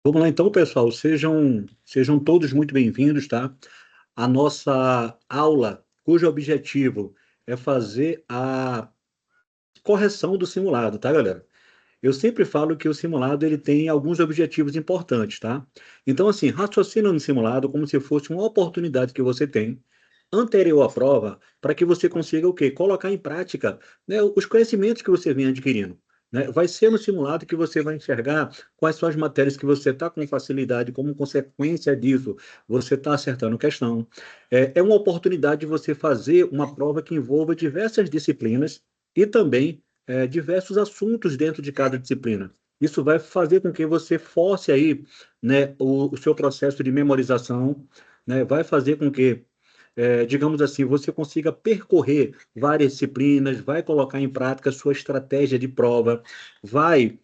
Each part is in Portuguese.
Vamos lá então, pessoal. Sejam todos muito bem-vindos, tá? A nossa aula, cujo objetivo é fazer a correção do simulado, tá, galera? Eu sempre falo que o simulado ele tem alguns objetivos importantes, tá? Então, assim, raciocina no simulado como se fosse uma oportunidade que você tem anterior à prova para que você consiga o quê? Colocar em prática, né, os conhecimentos que você vem adquirindo. Né? Vai ser no simulado que você vai enxergar quais são as matérias que você está com facilidade, como consequência disso, você está acertando questão. É uma oportunidade de você fazer uma prova que envolva diversas disciplinas e também diversos assuntos dentro de cada disciplina. Isso vai fazer com que você force aí, né, o seu processo de memorização, né, vai fazer com que digamos assim, você consiga percorrer várias disciplinas, vai colocar em prática sua estratégia de prova, vai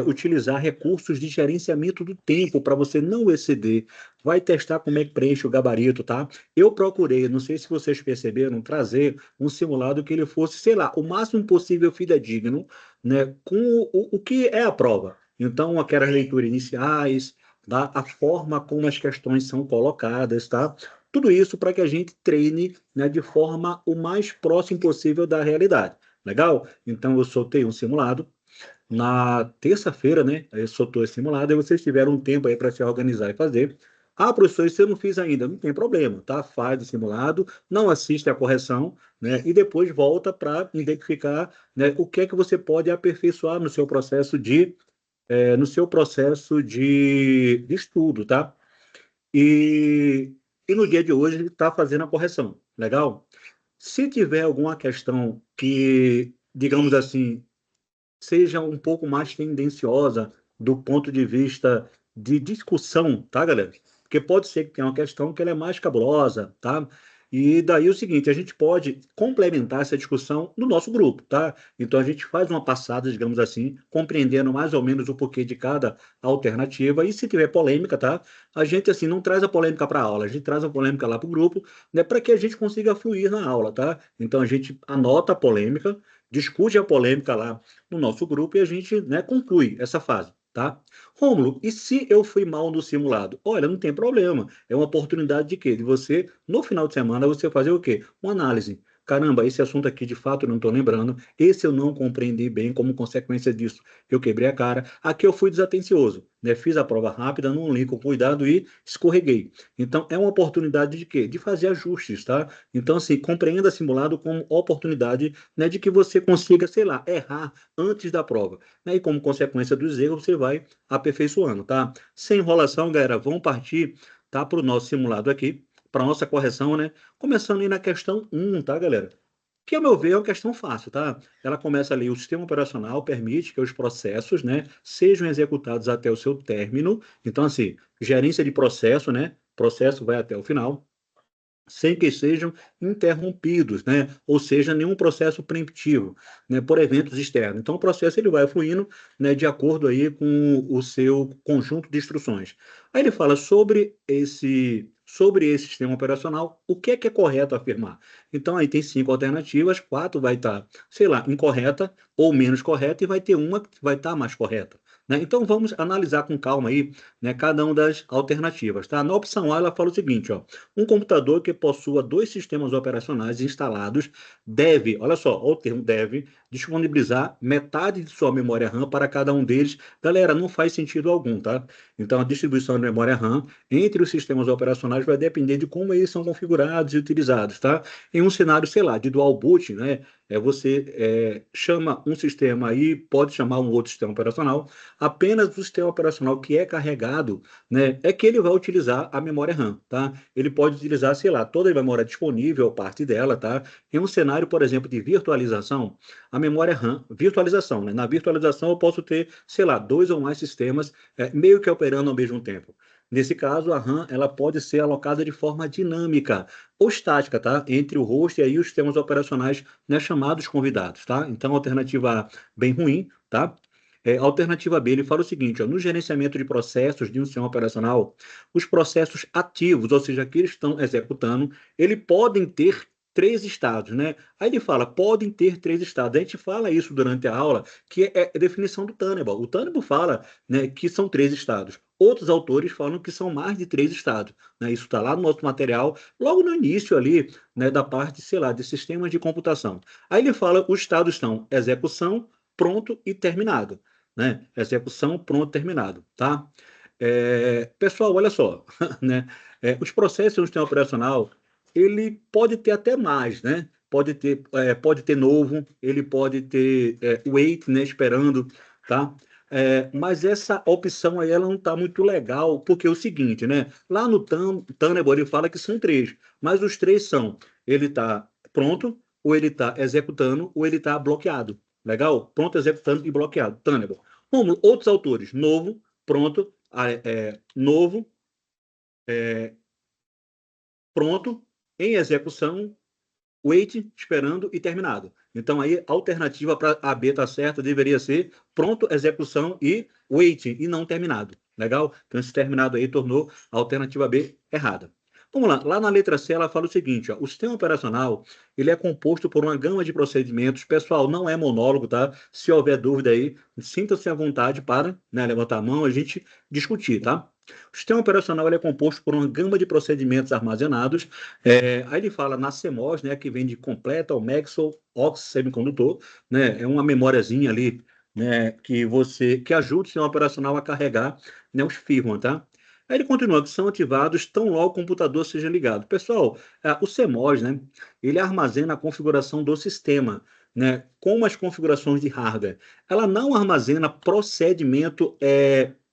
utilizar recursos de gerenciamento do tempo para você não exceder, vai testar como é que preenche o gabarito, tá? Eu procurei, não sei se vocês perceberam, trazer um simulado que ele fosse, sei lá, o máximo possível fidedigno, né, com o que é a prova. Então, aquelas leituras iniciais, tá? A forma como as questões são colocadas, tá? Tudo isso para que a gente treine, né, de forma o mais próximo possível da realidade. Legal? Então, eu soltei um simulado. Na terça-feira, né? Eu soltou esse simulado e vocês tiveram um tempo aí para se organizar e fazer. Ah, professor, isso eu não fiz ainda. Não tem problema, tá? Faz o simulado, não assiste a correção, né? E depois volta para identificar, né, o que é que você pode aperfeiçoar no seu processo de estudo, tá? E, e no dia de hoje ele está fazendo a correção. Legal? Se tiver alguma questão que, digamos assim, seja um pouco mais tendenciosa do ponto de vista de discussão, tá, galera? Porque pode ser que tenha uma questão que ela é mais cabulosa, tá? E daí o seguinte, a gente pode complementar essa discussão no nosso grupo, tá? Então a gente faz uma passada, digamos assim, compreendendo mais ou menos o porquê de cada alternativa. E se tiver polêmica, tá? A gente assim não traz a polêmica para a aula, a gente traz a polêmica lá para o grupo, né, para que a gente consiga fluir na aula, tá? Então a gente anota a polêmica, discute a polêmica lá no nosso grupo e a gente, né, conclui essa fase, tá? Rômulo, e se eu fui mal no simulado? Olha, não tem problema. É uma oportunidade de quê? De você, no final de semana, você fazer o quê? Uma análise. Caramba, esse assunto aqui de fato eu não estou lembrando. Esse eu não compreendi bem, como consequência disso, eu quebrei a cara. Aqui eu fui desatencioso, né? Fiz a prova rápida, não li com cuidado e escorreguei. Então, é uma oportunidade de quê? De fazer ajustes, tá? Então, assim, compreenda simulado como oportunidade, né, de que você consiga, sei lá, errar antes da prova, né? E como consequência dos erros, você vai aperfeiçoando, tá? Sem enrolação, galera, vamos partir, tá, para o nosso simulado aqui, para a nossa correção, né? Começando aí na questão um, tá, galera? Que, ao meu ver, é uma questão fácil, tá? Ela começa ali, o sistema operacional permite que os processos, né, sejam executados até o seu término. Então, assim, gerência de processo, né? Processo vai até o final sem que sejam interrompidos, né? Ou seja, nenhum processo preemptivo, né? Por eventos externos. Então, o processo ele vai fluindo, né? De acordo aí com o seu conjunto de instruções. Aí ele fala sobre esse sistema operacional, o que é correto afirmar? Então, aí tem cinco alternativas, quatro vai estar, sei lá, incorreta ou menos correta, e vai ter uma que vai estar mais correta. Né? Então, vamos analisar com calma aí, né, cada uma das alternativas. Tá? Na opção A, ela fala o seguinte, ó, um computador que possua dois sistemas operacionais instalados deve, olha só, olha o termo deve, disponibilizar metade de sua memória RAM para cada um deles. Galera, não faz sentido algum, tá? Então, a distribuição de memória RAM entre os sistemas operacionais vai depender de como eles são configurados e utilizados, tá? Em um cenário, sei lá, de dual boot, né? Você chama um sistema aí, pode chamar um outro sistema operacional, apenas o sistema operacional que é carregado, né, é que ele vai utilizar a memória RAM, tá? Ele pode utilizar, sei lá, toda a memória disponível, parte dela, tá? Em um cenário, por exemplo, de virtualização, a memória RAM, virtualização, né? Na virtualização eu posso ter, sei lá, dois ou mais sistemas meio que operando ao mesmo tempo. Nesse caso, a RAM ela pode ser alocada de forma dinâmica ou estática, tá? Entre o host e aí os sistemas operacionais, né, chamados convidados, tá? Então, alternativa A, bem ruim, tá? Alternativa B, ele fala o seguinte, ó, no gerenciamento de processos de um sistema operacional, os processos ativos, ou seja, aqueles que estão executando, eles podem ter três estados, né? Aí ele fala, podem ter três estados. A gente fala isso durante a aula, que é a definição do Tannenbaum. O Tannenbaum fala, né, que são três estados. Outros autores falam que são mais de três estados, né? Isso está lá no nosso material, logo no início ali, né, da parte, sei lá, de sistemas de computação. Aí ele fala, os estados são execução, pronto e terminado, né? Execução, pronto, terminado, tá? Pessoal, olha só, né? Os processos do sistema operacional, ele pode ter até mais, né? Pode ter novo, ele pode ter wait, né? Esperando, tá? Mas essa opção aí, ela não está muito legal, porque é o seguinte, né? Lá no Tannenbaum, ele fala que são três, mas os três são, ele está pronto, ou ele está executando, ou ele está bloqueado. Legal? Pronto, executando e bloqueado. Tannenbaum. Como outros autores, novo, pronto, novo, pronto, em execução, wait, esperando e terminado. Então, aí, a alternativa para a B estar certa deveria ser pronto, execução e wait, e não terminado. Legal? Então, esse terminado aí tornou a alternativa B errada. Vamos lá. Lá na letra C, ela fala o seguinte, ó, o sistema operacional, ele é composto por uma gama de procedimentos. Pessoal, não é monólogo, tá? Se houver dúvida aí, sinta-se à vontade para, né, levantar a mão, a gente discutir, tá? O sistema operacional, ele é composto por uma gama de procedimentos armazenados. Aí ele fala na CMOS, né, que vem de completa, Maxwell, Ox, semicondutor, né, é uma memóriazinha ali, né, que ajuda o sistema operacional a carregar, né, os firmware, tá? Aí ele continua que são ativados tão logo o computador seja ligado. Pessoal, o CMOS, né, ele armazena a configuração do sistema, né, como as configurações de hardware. Ela não armazena procedimento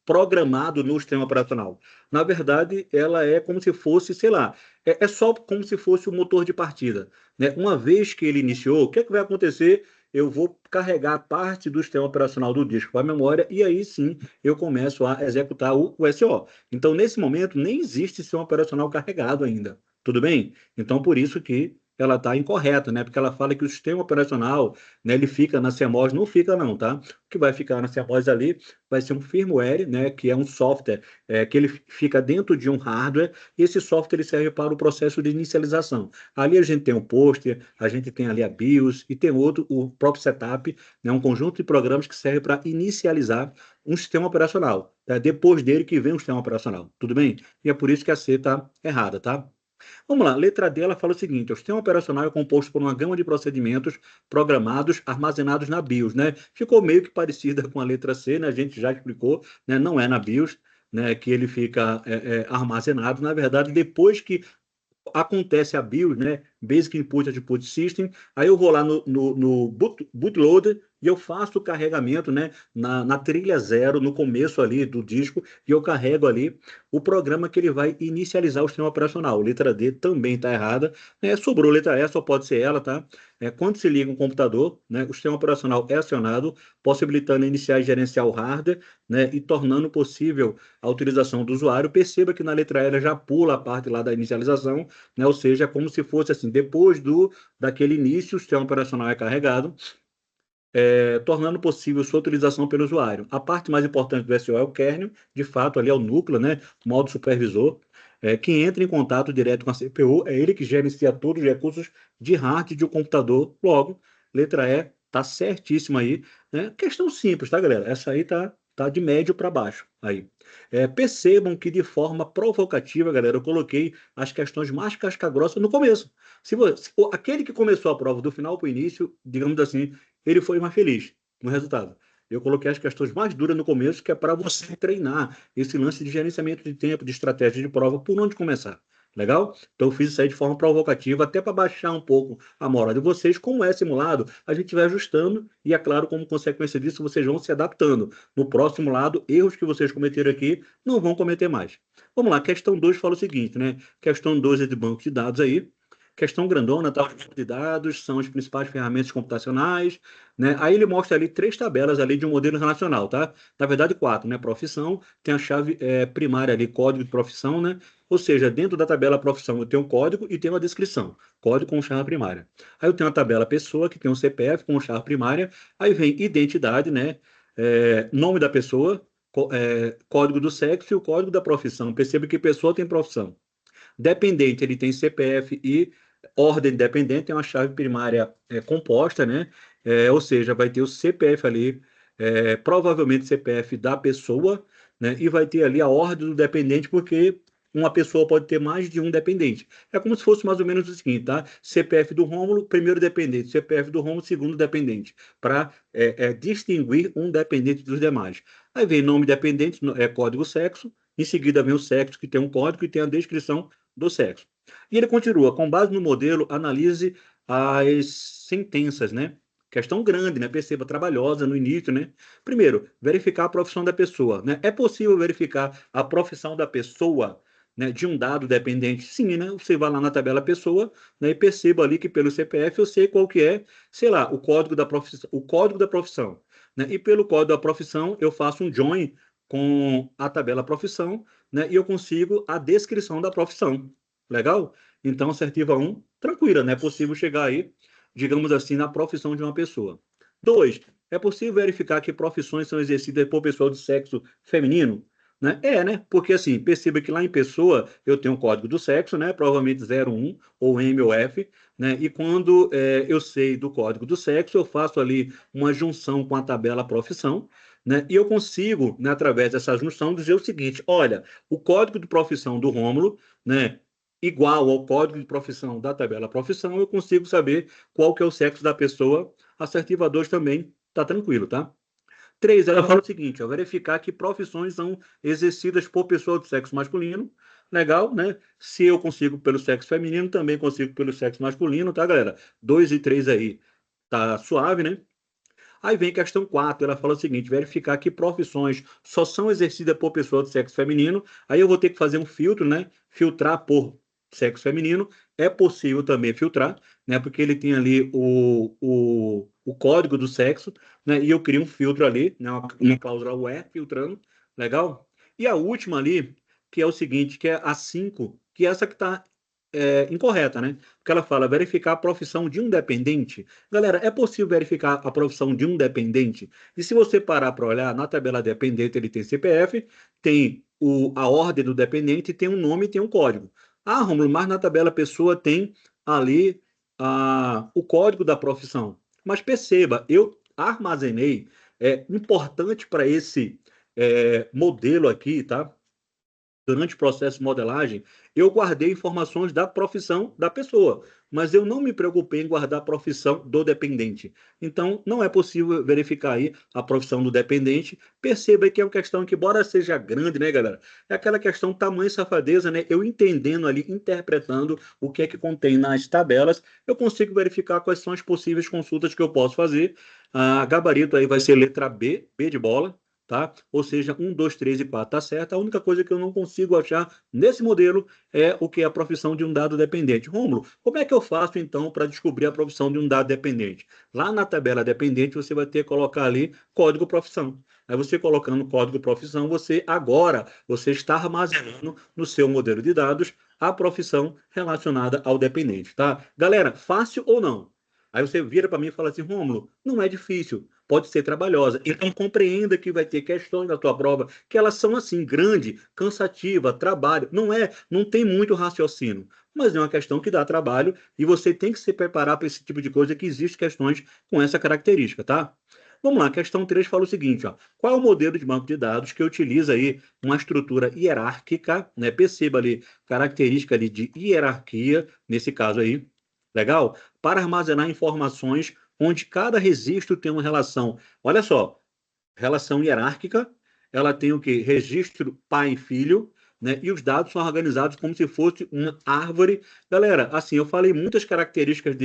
programado no sistema operacional. Na verdade, ela é como se fosse, sei lá, é só como se fosse o motor de partida, né? Uma vez que ele iniciou, o que é que vai acontecer? Eu vou carregar parte do sistema operacional do disco para a memória e aí sim eu começo a executar o SO. Então, nesse momento, nem existe sistema operacional carregado ainda. Tudo bem? Então, por isso que ela está incorreta, né? Porque ela fala que o sistema operacional, né, ele fica na CMOS, não fica não, tá? O que vai ficar na CMOS ali vai ser um firmware, né, que é um software que ele fica dentro de um hardware, e esse software ele serve para o processo de inicialização. Ali a gente tem o pôster, a gente tem ali a BIOS, e tem outro, o próprio setup, né, um conjunto de programas que serve para inicializar um sistema operacional. Depois dele que vem o sistema operacional, tudo bem? E é por isso que a C está errada, tá? Vamos lá, letra D, ela fala o seguinte: o sistema operacional é composto por uma gama de procedimentos programados armazenados na BIOS, né? Ficou meio que parecida com a letra C, né? A gente já explicou, né? Não é na BIOS, né? Que ele fica armazenado. Na verdade, depois que acontece a BIOS, né? Basic Input Output System. Aí eu vou lá no bootloader e eu faço o carregamento, né? Na trilha zero, no começo ali do disco, e eu carrego ali o programa que ele vai inicializar o sistema operacional. Letra D também está errada. Sobrou letra E, só pode ser ela, tá? Quando se liga um computador, né? O sistema operacional é acionado, possibilitando iniciar e gerenciar o hardware, né? E tornando possível a utilização do usuário. Perceba que na letra E ela já pula a parte lá da inicialização, né? Ou seja, é como se fosse assim, depois daquele início, o sistema operacional é carregado, tornando possível sua utilização pelo usuário. A parte mais importante do SO é o kernel, de fato, ali é o núcleo, né? O modo supervisor, que entra em contato direto com a CPU, é ele que gerencia todos os recursos de hardware de um computador. Logo, letra E, tá certíssima aí, né? Questão simples, tá, galera? Essa aí tá de médio para baixo aí. Percebam que de forma provocativa, galera, eu coloquei as questões mais casca-grossa no começo. Aquele que começou a prova do final para o início, digamos assim, ele foi mais feliz no resultado. Eu coloquei as questões mais duras no começo, que é para você treinar esse lance de gerenciamento de tempo, de estratégia de prova, por onde começar. Legal? Então eu fiz isso aí de forma provocativa, até para baixar um pouco a moral de vocês. Como é simulado, a gente vai ajustando e, é claro, como consequência disso, vocês vão se adaptando. No próximo lado, erros que vocês cometeram aqui, não vão cometer mais. Vamos lá, questão 2 fala o seguinte, né? Questão 2 é de banco de dados aí. Questão grandona, tá? Os bancos de dados são as principais ferramentas computacionais, né? Aí ele mostra ali três tabelas ali de um modelo relacional, tá? Na verdade, quatro, né? Profissão, tem a chave primária ali, código de profissão, né? Ou seja, dentro da tabela profissão eu tenho um código e tenho uma descrição, código com chave primária. Aí eu tenho a tabela pessoa, que tem um CPF com chave primária, aí vem identidade, né? Nome da pessoa, código do sexo e o código da profissão. Perceba que pessoa tem profissão. Dependente, ele tem CPF e Ordem dependente tem uma chave primária composta, né? Ou seja, vai ter o CPF ali, provavelmente CPF da pessoa, né? E vai ter ali a ordem do dependente, porque uma pessoa pode ter mais de um dependente. É como se fosse mais ou menos o seguinte, tá? CPF do Rômulo, primeiro dependente. CPF do Rômulo, segundo dependente. Para distinguir um dependente dos demais. Aí vem nome dependente, código sexo. Em seguida vem o sexo, que tem um código e tem a descrição do sexo. E ele continua, com base no modelo, analise as sentenças, né? Questão grande, né? Perceba, trabalhosa no início, né? Primeiro, verificar a profissão da pessoa, né? É possível verificar a profissão da pessoa, né, de um dado dependente? Sim, né? Você vai lá na tabela pessoa, né, e perceba ali que pelo CPF eu sei qual que é, sei lá, o código da profissão, né? E pelo código da profissão eu faço um join com a tabela profissão, né? E eu consigo a descrição da profissão. Legal? Então, assertiva um, tranquila, né? É possível chegar aí, digamos assim, na profissão de uma pessoa. Dois, é possível verificar que profissões são exercidas por pessoa do sexo feminino? Né? Né? Porque assim, perceba que lá em pessoa eu tenho o código do sexo, né? Provavelmente 01 ou M ou F, né? E quando eu sei do código do sexo, eu faço ali uma junção com a tabela profissão, né? E eu consigo, né, através dessa junção, dizer o seguinte: olha, o código de profissão do Rômulo, né, igual ao código de profissão da tabela profissão, eu consigo saber qual que é o sexo da pessoa. Assertiva 2 também está tranquilo, tá? 3, ela fala o seguinte, ó, verificar que profissões são exercidas por pessoa do sexo masculino. Legal, né? Se eu consigo pelo sexo feminino, também consigo pelo sexo masculino, tá, galera? 2 e 3 aí tá suave, né? Aí vem questão 4, ela fala o seguinte, verificar que profissões só são exercidas por pessoa do sexo feminino. Aí eu vou ter que fazer um filtro, né? Filtrar por sexo feminino. É possível também filtrar, né? Porque ele tem ali o código do sexo, né? E eu crio um filtro ali, né? Uma cláusula where, filtrando. Legal? E a última ali, que é o seguinte, que é a 5, que é essa que está incorreta, né? Porque ela fala verificar a profissão de um dependente. Galera, é possível verificar a profissão de um dependente? E se você parar para olhar, na tabela dependente ele tem CPF, tem a ordem do dependente, tem um nome e tem um código. Ah, Romulo, mas na tabela pessoa tem ali o código da profissão. Mas perceba, eu armazenei, importante para esse modelo aqui, tá? Durante o processo de modelagem, eu guardei informações da profissão da pessoa, mas eu não me preocupei em guardar a profissão do dependente. Então, não é possível verificar aí a profissão do dependente. Perceba que é uma questão que, embora seja grande, né, galera? É aquela questão tamanho safadeza, né? Eu entendendo ali, interpretando o que é que contém nas tabelas, eu consigo verificar quais são as possíveis consultas que eu posso fazer. A gabarito aí vai ser letra B, B de bola, tá? Ou seja, 1, 2, 3 e 4 tá certo. A única coisa que eu não consigo achar nesse modelo é o que é a profissão de um dado dependente. Rômulo, como é que eu faço então para descobrir a profissão de um dado dependente? Lá na tabela dependente você vai ter que colocar ali código profissão. Aí você colocando código profissão, você está armazenando no seu modelo de dados a profissão relacionada ao dependente, tá? Galera, fácil ou não? Aí você vira para mim e fala assim, Rômulo, não é difícil, pode ser trabalhosa. Então compreenda que vai ter questões da tua prova que elas são assim, grande, cansativa, trabalho. Não tem muito raciocínio, mas é uma questão que dá trabalho e você tem que se preparar para esse tipo de coisa que existem questões com essa característica, tá? Vamos lá, questão 3 fala o seguinte, ó, qual é o modelo de banco de dados que utiliza aí uma estrutura hierárquica, né? Perceba ali, característica ali de hierarquia, nesse caso aí, legal? Para armazenar informações onde cada registro tem uma relação. Olha só, relação hierárquica, ela tem o quê? Registro pai e filho, né? E os dados são organizados como se fosse uma árvore. Galera, assim, eu falei muitas características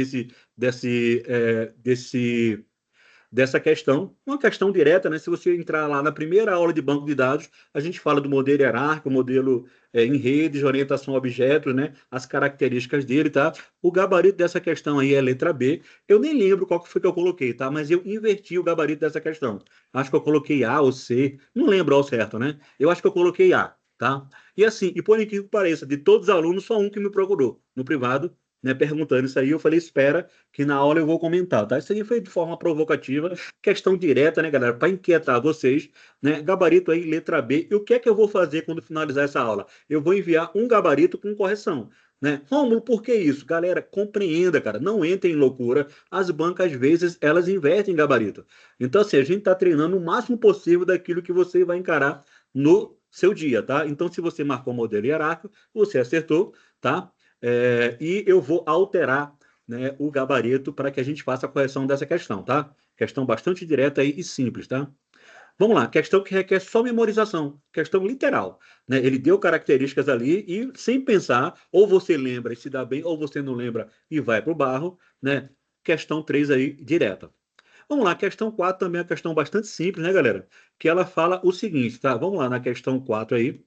dessa questão, uma questão direta, né? Se você entrar lá na primeira aula de banco de dados, a gente fala do modelo hierárquico, modelo em redes, orientação a objetos, né? As características dele, tá? O gabarito dessa questão aí é letra B. Eu nem lembro qual que foi que eu coloquei, tá? Mas eu inverti o gabarito dessa questão. Acho que eu coloquei A ou C, não lembro ao certo, né? Eu acho que eu coloquei A, tá? E assim, e por incrível que pareça, de todos os alunos, só um que me procurou no privado, né, perguntando isso aí, eu falei, espera, que na aula eu vou comentar, tá? Isso aí foi de forma provocativa, questão direta, né, galera, para inquietar vocês, né? Gabarito aí, letra B. E o que é que eu vou fazer quando finalizar essa aula? Eu vou enviar um gabarito com correção. né? Rômulo, por que isso? Galera, compreenda, cara, não entre em loucura. As bancas, às vezes, elas invertem gabarito. Então, assim, a gente está treinando o máximo possível daquilo que você vai encarar no seu dia, tá? Então, se você marcou o modelo hierárquico, você acertou, tá? E eu vou alterar, né, o gabarito para que a gente faça a correção dessa questão, tá? Questão bastante direta aí e simples, tá? Vamos lá, questão que requer só memorização, questão literal, né? Ele deu características ali e, sem pensar, ou você lembra e se dá bem, ou você não lembra e vai para o barro, né? Questão 3 aí, direta. Vamos lá, questão 4 também é uma questão bastante simples, né, galera? Que ela fala o seguinte, tá? Vamos lá na questão 4 aí.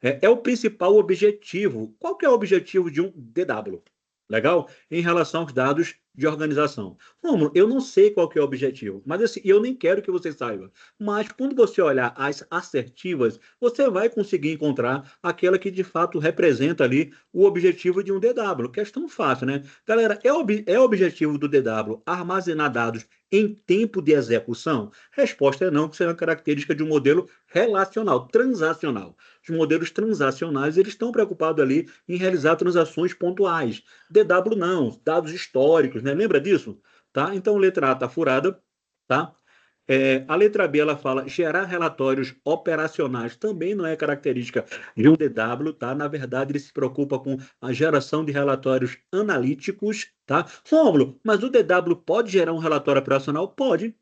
É o principal objetivo. Qual que é o objetivo de um DW? Legal? Em relação aos dados de organização. Romulo, eu não sei qual que é o objetivo, mas assim, eu nem quero que você saiba. Mas quando você olhar as assertivas, você vai conseguir encontrar aquela que de fato representa ali o objetivo de um DW. Questão fácil, né? Galera, é objetivo do DW armazenar dados em tempo de execução? Resposta é não, que isso é uma característica de um modelo relacional, transacional. Os modelos transacionais, eles estão preocupados ali em realizar transações pontuais. DW não, dados históricos, né? Lembra disso? Tá? Então, letra A está furada, tá? A letra B, ela fala gerar relatórios operacionais, também não é característica de um DW, tá? Na verdade, ele se preocupa com a geração de relatórios analíticos, tá? Rômulo, mas o DW pode gerar um relatório operacional? Pode.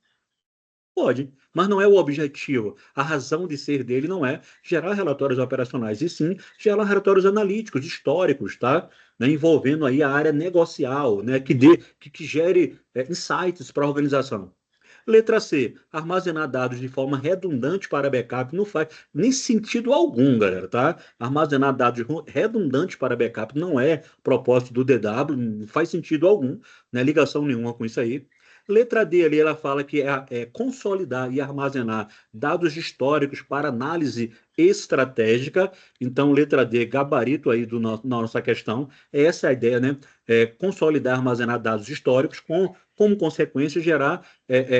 Pode, mas não é o objetivo. A razão de ser dele não é gerar relatórios operacionais, e sim gerar relatórios analíticos, históricos, tá? Né, envolvendo aí a área negocial, né? Que gere insights para a organização. Letra C, armazenar dados de forma redundante para backup não faz nem sentido algum, galera, tá? Armazenar dados redundantes para backup não é propósito do DW, não faz sentido algum, né? Ligação nenhuma com isso aí. Letra D ali, ela fala que é consolidar e armazenar dados históricos para análise estratégica. Então, letra D, gabarito aí na nossa questão. Essa é a ideia, né? Consolidar, armazenar dados históricos como consequência, gerar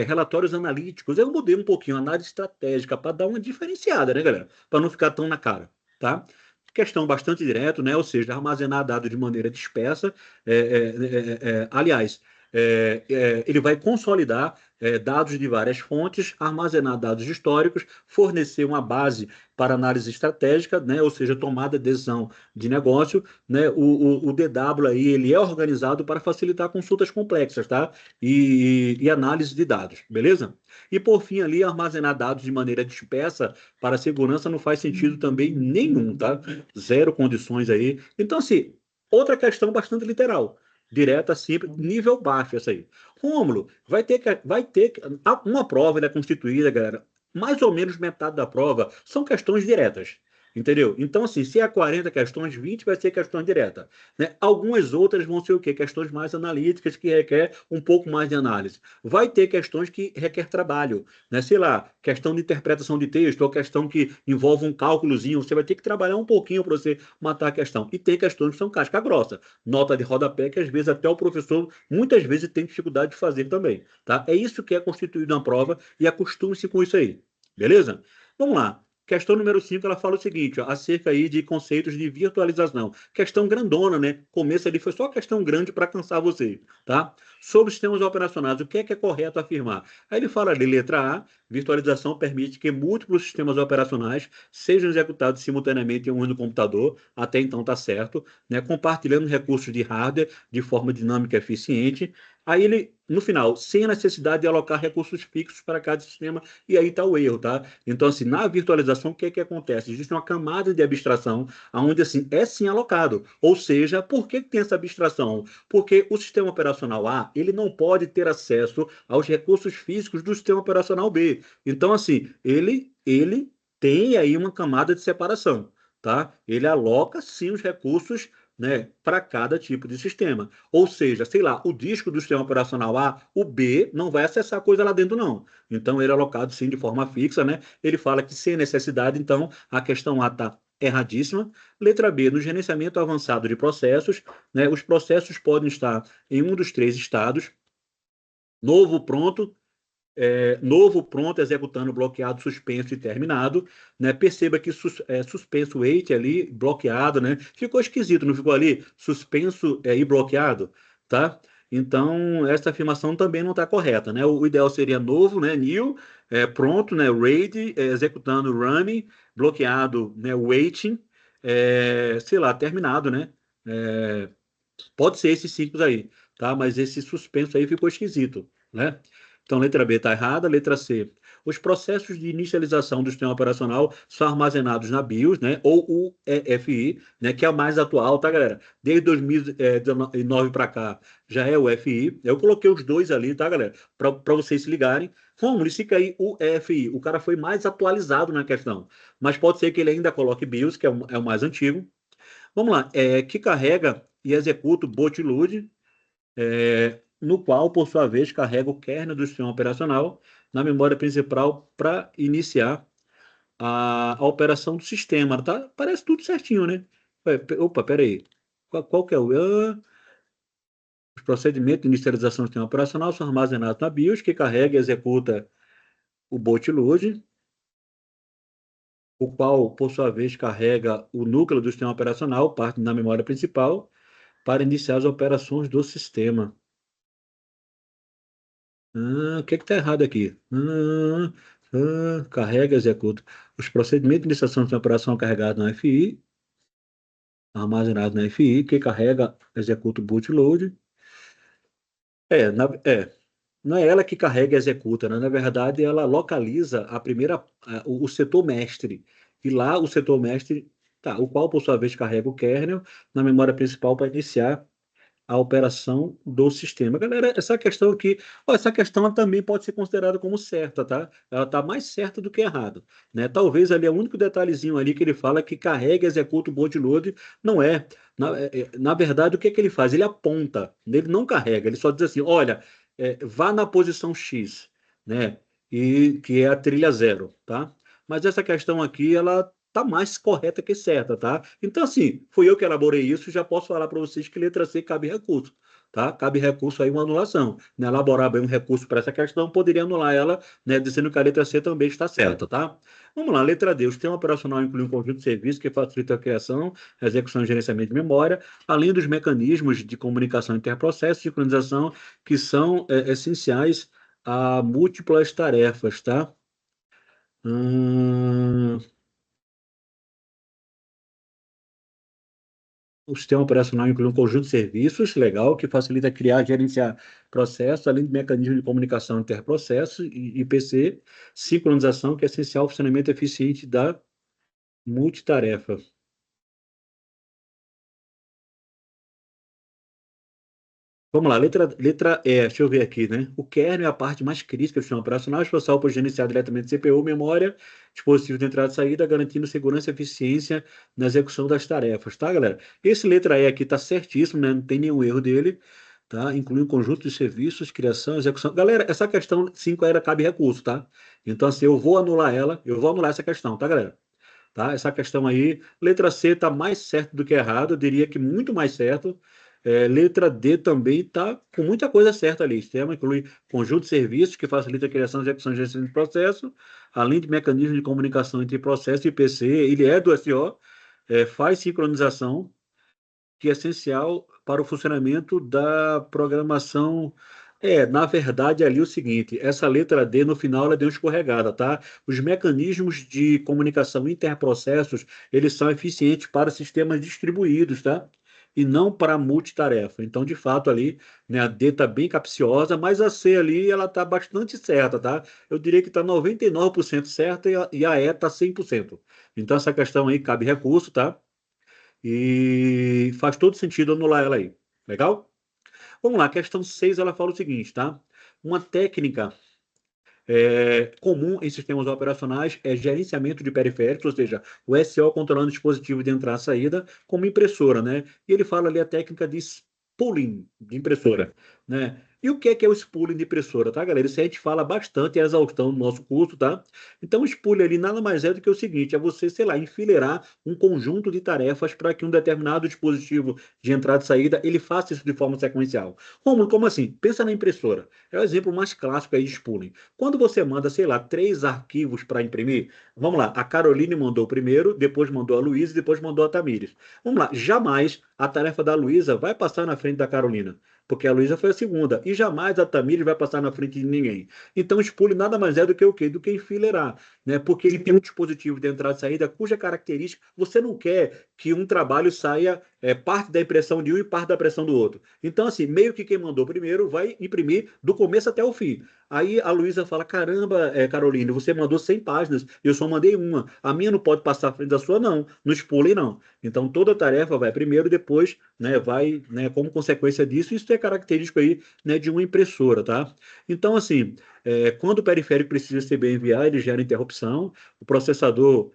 relatórios analíticos. Eu mudei um pouquinho a análise estratégica para dar uma diferenciada, né, galera? Para não ficar tão na cara, tá? Questão bastante direta, né? Ou seja, armazenar dados de maneira dispersa. Aliás, ele vai consolidar dados de várias fontes, armazenar dados históricos, fornecer uma base para análise estratégica, né? Ou seja, tomada de decisão de negócio, né? O DW aí, ele é organizado para facilitar consultas complexas, tá? E análise de dados, beleza? E por fim ali, armazenar dados de maneira dispersa para segurança não faz sentido também nenhum, tá? Zero condições aí. Então, assim, outra questão bastante literal. Direta, simples, nível baixo essa aí. Rômulo, uma prova, ela é constituída, galera, mais ou menos metade da prova são questões diretas. Entendeu? Então, assim, se é 40 questões, 20 vai ser questão direta, né? Algumas outras vão ser o quê? Questões mais analíticas, que requer um pouco mais de análise. Vai ter questões que requer trabalho, né? Sei lá, questão de interpretação de texto, ou questão que envolve um cálculozinho, você vai ter que trabalhar um pouquinho para você matar a questão. E tem questões que são casca grossa, nota de rodapé, que às vezes até o professor, muitas vezes, tem dificuldade de fazer também, tá? É isso que é constituído na prova, e acostume-se com isso aí, beleza? Vamos lá. Questão número 5, ela fala o seguinte, ó, acerca aí de conceitos de virtualização. Questão grandona, né? Começo ali foi só questão grande para cansar você, tá? Sobre sistemas operacionais, o que é correto afirmar? Aí ele fala ali, letra A, virtualização permite que múltiplos sistemas operacionais sejam executados simultaneamente em um único computador, até então está certo, né? Compartilhando recursos de hardware de forma dinâmica e eficiente. Aí ele, no final, sem a necessidade de alocar recursos fixos para cada sistema, e aí está o erro, tá? Então, assim, na virtualização, o que é que acontece? Existe uma camada de abstração, onde, assim, é sim alocado. Ou seja, por que tem essa abstração? Porque o sistema operacional A, ele não pode ter acesso aos recursos físicos do sistema operacional B. Então, assim, ele tem aí uma camada de separação, tá? Ele aloca, sim, os recursos, né, para cada tipo de sistema. Ou seja, sei lá, o disco do sistema operacional A, o B não vai acessar coisa lá dentro, não. Então, ele é alocado sim de forma fixa, né? Ele fala que sem necessidade, então, a questão A está erradíssima. Letra B, no gerenciamento avançado de processos, né, os processos podem estar em um dos três estados, novo, pronto, novo, pronto, executando, bloqueado, suspenso e terminado, né? Perceba que suspenso wait ali, bloqueado, né? Ficou esquisito, não ficou ali? Suspenso e bloqueado, tá? Então, essa afirmação também não está correta, né? O ideal seria novo, né? New, pronto, né? Ready, executando, running, bloqueado, né? Waiting, sei lá, terminado, né? É, pode ser esses ciclos aí, tá? Mas esse suspenso aí ficou esquisito, né? Então, letra B está errada, letra C. Os processos de inicialização do sistema operacional são armazenados na BIOS, né? Ou o EFI, né? Que é a mais atual, tá, galera? Desde 2019 para cá já é o EFI. Eu coloquei os dois ali, tá, galera? Para vocês se ligarem. Romulo, fica aí o EFI. O cara foi mais atualizado na questão. Mas pode ser que ele ainda coloque BIOS, que é o mais antigo. Vamos lá, que carrega e executa o bootload, no qual, por sua vez, carrega o kernel do sistema operacional na memória principal para iniciar a operação do sistema, tá? Parece tudo certinho, né? Opa, peraí. Qual que é os procedimentos de inicialização do sistema operacional são armazenados na BIOS, que carrega e executa o bootload, o qual, por sua vez, carrega o núcleo do sistema operacional, parte da memória principal, para iniciar as operações do sistema. O que está errado aqui? Carrega, executa. Os procedimentos de iniciação de operação carregados no FI, armazenados na FI, que carrega, executa o bootload. Não é ela que carrega e executa, né? Na verdade, ela localiza o setor mestre. E lá o setor mestre, tá, o qual, por sua vez, carrega o kernel na memória principal para iniciar a operação do sistema. Galera, essa questão aqui, essa questão ela também pode ser considerada como certa, tá? Ela está mais certa do que errada, né? Talvez ali é o único detalhezinho ali que ele fala que carrega e executa o bootload, não é. Na verdade, o que é que ele faz? Ele aponta, ele não carrega, ele só diz assim, olha, vá na posição X, né? E que é a trilha zero, tá? Mas essa questão aqui, ela tá mais correta que certa, tá? Então, assim, fui eu que elaborei isso, já posso falar para vocês que letra C cabe recurso, tá? Cabe recurso aí, uma anulação, né? Elaborar bem um recurso para essa questão, poderia anular ela, né? Dizendo que a letra C também está certa, tá? Vamos lá, letra D. O sistema operacional inclui um conjunto de serviços que facilita a criação, execução e gerenciamento de memória, além dos mecanismos de comunicação interprocessos, sincronização, que são essenciais a múltiplas tarefas, tá? Hum, O sistema operacional inclui um conjunto de serviços, legal, que facilita criar e gerenciar processos, além de mecanismos de comunicação interprocessos e IPC, sincronização, que é essencial ao funcionamento eficiente da multitarefa. Vamos lá, letra E, deixa eu ver aqui, né? O kernel é a parte mais crítica do sistema operacional, responsável por gerenciar diretamente CPU, memória, dispositivo de entrada e saída, garantindo segurança e eficiência na execução das tarefas, tá, galera? Esse letra E aqui tá certíssimo, né? Não tem nenhum erro dele, tá? Inclui um conjunto de serviços, criação, execução. Galera, essa questão 5 era cabe recurso, tá? Então, assim, eu vou anular essa questão, tá, galera? Tá? Essa questão aí, letra C está mais certo do que errado, eu diria que muito mais certo. Letra D também está com muita coisa certa ali. O sistema inclui conjunto de serviços que facilita a criação, execução e gestão de processo, além de mecanismos de comunicação entre processo e PC. Ele é do SO, faz sincronização, que é essencial para o funcionamento da programação. Na verdade, ali é o seguinte, essa letra D, no final, ela deu uma escorregada, tá? Os mecanismos de comunicação interprocessos, eles são eficientes para sistemas distribuídos, tá? E não para multitarefa. Então, de fato, ali, né, a D está bem capciosa, mas a C ali, ela está bastante certa, tá? Eu diria que está 99% certa e a E está 100%. Então, essa questão aí cabe recurso, tá? E faz todo sentido anular ela aí. Legal? Vamos lá, questão 6 ela fala o seguinte, tá? Uma técnica comum em sistemas operacionais é gerenciamento de periféricos, ou seja, o SO controlando o dispositivo de entrada e saída, como impressora, né? E ele fala ali a técnica de spooling de impressora, né? E o que é o spooling de impressora, tá, galera? Isso a gente fala bastante, é exaustão no nosso curso, tá? Então, o spooling ali nada mais é do que o seguinte, é você, sei lá, enfileirar um conjunto de tarefas para que um determinado dispositivo de entrada e saída, ele faça isso de forma sequencial. Como assim? Pensa na impressora. É o exemplo mais clássico aí de spooling. Quando você manda, sei lá, 3 arquivos para imprimir, vamos lá, a Caroline mandou primeiro, depois mandou a Luísa e depois mandou a Tamires. Vamos lá, jamais a tarefa da Luísa vai passar na frente da Carolina, porque a Luísa foi a segunda, e jamais a Tamires vai passar na frente de ninguém. Então, o spooling nada mais é do que o quê? Do que enfileirar, né? Porque ele tem um dispositivo de entrada e saída cuja característica você não quer que um trabalho saia parte da impressão de um e parte da impressão do outro. Então, assim, meio que quem mandou primeiro vai imprimir do começo até o fim. Aí a Luísa fala: caramba, Caroline, você mandou 100 páginas, eu só mandei uma. A minha não pode passar à frente da sua, não. No spooling, não. Então, toda a tarefa vai primeiro, depois, né, vai, né, como consequência disso, isso é característico aí, né, de uma impressora, tá? Então, assim, quando o periférico precisa ser bem enviado, ele gera interrupção, o processador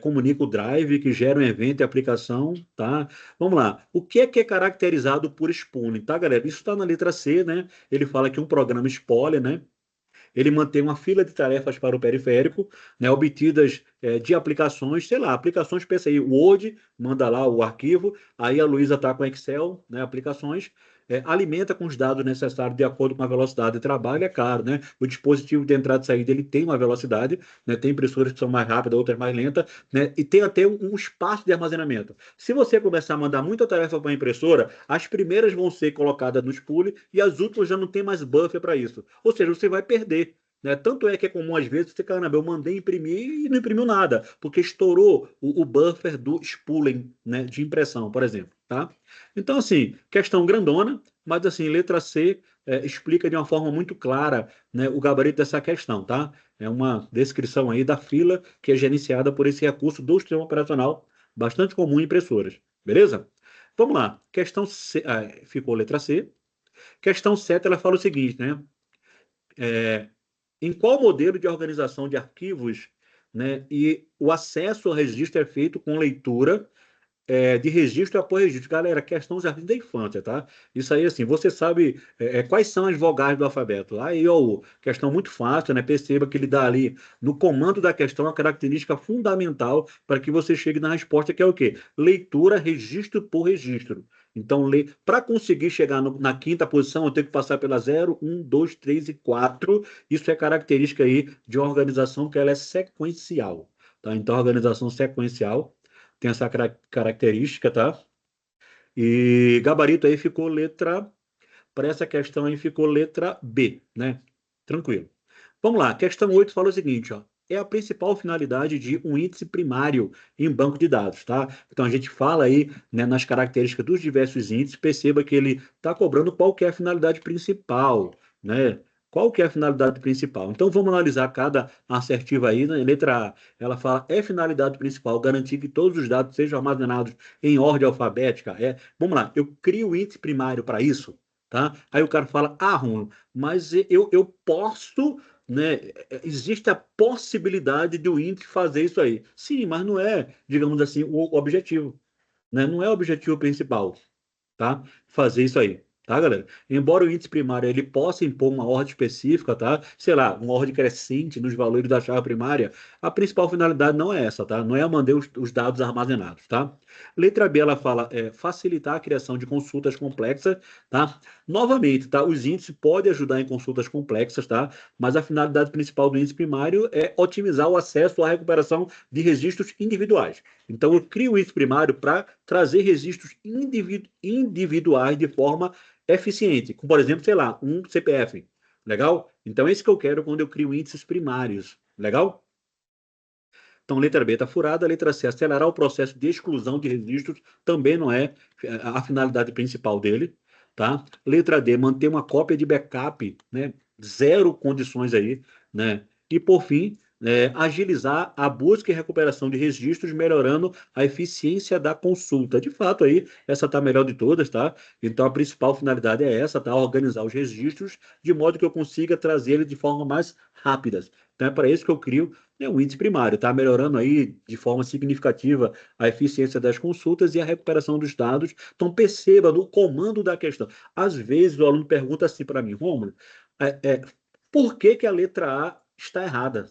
comunica o drive, que gera um evento e aplicação, tá? Vamos lá. O que é caracterizado por spooling, tá, galera? Isso está na letra C, né? Ele fala que um programa spoiler, né? Ele mantém uma fila de tarefas para o periférico, né, obtidas de aplicações, sei lá, aplicações, pensa aí, o Word, manda lá o arquivo, aí a Luísa está com Excel, né, aplicações, alimenta com os dados necessários de acordo com a velocidade de trabalho, é claro, né? O dispositivo de entrada e saída, ele tem uma velocidade, né? Tem impressoras que são mais rápidas, outras mais lentas, né? E tem até um espaço de armazenamento. Se você começar a mandar muita tarefa para a impressora, as primeiras vão ser colocadas no spooling e as últimas já não tem mais buffer para isso. Ou seja, você vai perder. Né? Tanto é que é comum às vezes você, caramba, eu mandei imprimir e não imprimiu nada, porque estourou o buffer do spooling, né, de impressão, por exemplo. Tá? Então, assim, questão grandona, mas assim, letra C explica de uma forma muito clara, né, o gabarito dessa questão, tá? É uma descrição aí da fila que é gerenciada por esse recurso do sistema operacional, bastante comum em impressoras. Beleza? Vamos lá. Questão C, ficou letra C. Questão 7, ela fala o seguinte, né? Em qual modelo de organização de arquivos, né, e o acesso ao registro é feito com leitura de registro após registro. Galera, questão dos arquivos da infância, tá? Isso aí, assim, você sabe quais são as vogais do alfabeto. A, I, O, U. Questão muito fácil, né? Perceba que ele dá ali no comando da questão uma característica fundamental para que você chegue na resposta, que é o quê? Leitura, registro por registro. Então, para conseguir chegar na quinta posição, eu tenho que passar pela 0, 1, 2, 3 e 4. Isso é característica aí de uma organização que ela é sequencial. Tá? Então, a organização sequencial tem essa característica, tá? E gabarito aí ficou letra, para essa questão aí ficou letra B, né? Tranquilo. Vamos lá, questão 8 fala o seguinte, ó. É a principal finalidade de um índice primário em banco de dados, tá? Então a gente fala aí, né, nas características dos diversos índices, perceba que ele está cobrando qual que é a finalidade principal, né? Qual que é a finalidade principal? Então vamos analisar cada assertiva aí, né? Letra A, ela fala, é finalidade principal garantir que todos os dados sejam armazenados em ordem alfabética? Vamos lá, eu crio o índice primário para isso, tá? Aí o cara fala, Romulo, mas eu posso, né? Existe a possibilidade de o índice fazer isso aí. Sim, mas não é, digamos assim, o objetivo, né? Não é o objetivo principal, tá? Fazer isso aí. Tá, galera? Embora o índice primário ele possa impor uma ordem específica, tá? Sei lá, uma ordem crescente nos valores da chave primária, a principal finalidade não é essa, tá? Não é manter os dados armazenados, tá? Letra B, ela fala facilitar a criação de consultas complexas, tá? Novamente, tá? Os índices podem ajudar em consultas complexas, tá? Mas a finalidade principal do índice primário é otimizar o acesso à recuperação de registros individuais. Então, eu crio o índice primário para trazer registros individuais de forma eficiente, como, por exemplo, sei lá, um CPF. Legal? Então, é isso que eu quero quando eu crio índices primários. Legal? Então, letra B está furada, letra C, acelerar o processo de exclusão de registros, também não é a finalidade principal dele, tá? Letra D, manter uma cópia de backup, né? Zero condições aí, né? E, por fim, agilizar a busca e recuperação de registros, melhorando a eficiência da consulta. De fato, aí, essa está a melhor de todas, tá? Então, a principal finalidade é essa, tá? Organizar os registros de modo que eu consiga trazer eles de forma mais rápida. Então, é para isso que eu crio né, o índice primário, está melhorando aí de forma significativa a eficiência das consultas e a recuperação dos dados. Então, perceba no comando da questão. Às vezes, o aluno pergunta assim para mim, Rômulo, é, é, por que que a letra A está errada?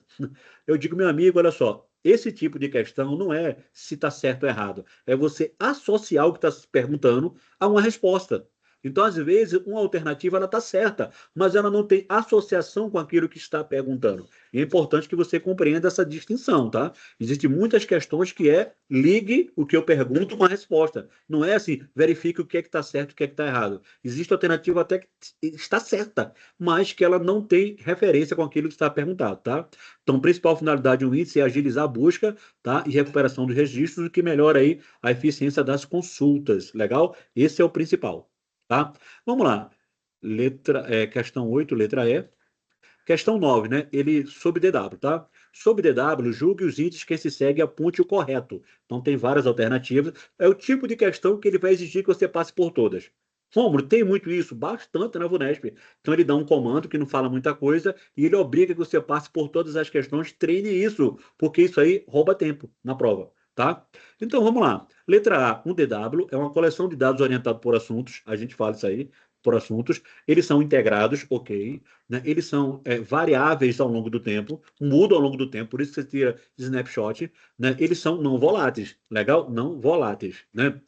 Eu digo, meu amigo, olha só, esse tipo de questão não é se está certo ou errado, é você associar o que está se perguntando a uma resposta. Então, às vezes, uma alternativa ela está certa, mas ela não tem associação com aquilo que está perguntando. E é importante que você compreenda essa distinção, tá? Existem muitas questões que é ligue o que eu pergunto com a resposta. Não é assim, verifique o que é que está certo e o que é que está errado. Existe alternativa até que está certa, mas que ela não tem referência com aquilo que está perguntado, tá? Então, a principal finalidade do índice é agilizar a busca, tá? E recuperação dos registros, o que melhora aí a eficiência das consultas, legal? Esse é o principal, tá? Vamos lá. Questão 8, letra E. Questão 9, né? Ele sobre DW, tá? Sobre DW, julgue os itens que se segue e aponte o correto. Então, tem várias alternativas. É o tipo de questão que ele vai exigir que você passe por todas. Rômulo, tem muito isso? Bastante na VUNESP. Então, ele dá um comando que não fala muita coisa e ele obriga que você passe por todas as questões. Treine isso, porque isso aí rouba tempo na prova, tá? Então, vamos lá. Letra A, um DW é uma coleção de dados orientados por assuntos. A gente fala isso aí, por assuntos. Eles são integrados, ok, né? Eles são variáveis ao longo do tempo, mudam ao longo do tempo, por isso que você tira snapshot, né? Eles são não voláteis, legal? Não voláteis, né?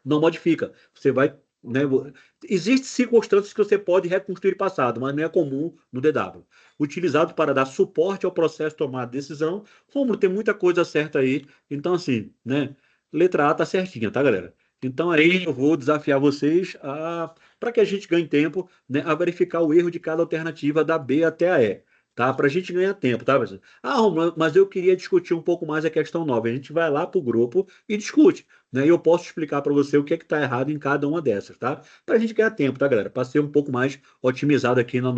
Não modifica. Você vai, né? Existem circunstâncias que você pode reconstruir o passado, mas não é comum no DW. Utilizado para dar suporte ao processo de tomar decisão. Como tem muita coisa certa aí, então assim, né? Letra A tá certinha, tá, galera? Então aí eu vou desafiar vocês a para que a gente ganhe tempo, né, a verificar o erro de cada alternativa da B até a E, tá? Para a gente ganhar tempo, tá? Ah, Romulo, mas eu queria discutir um pouco mais a questão 9. A gente vai lá para o grupo e discute, né? E eu posso explicar para você o que é que está errado em cada uma dessas, tá? Para a gente ganhar tempo, tá, galera? Para ser um pouco mais otimizado aqui na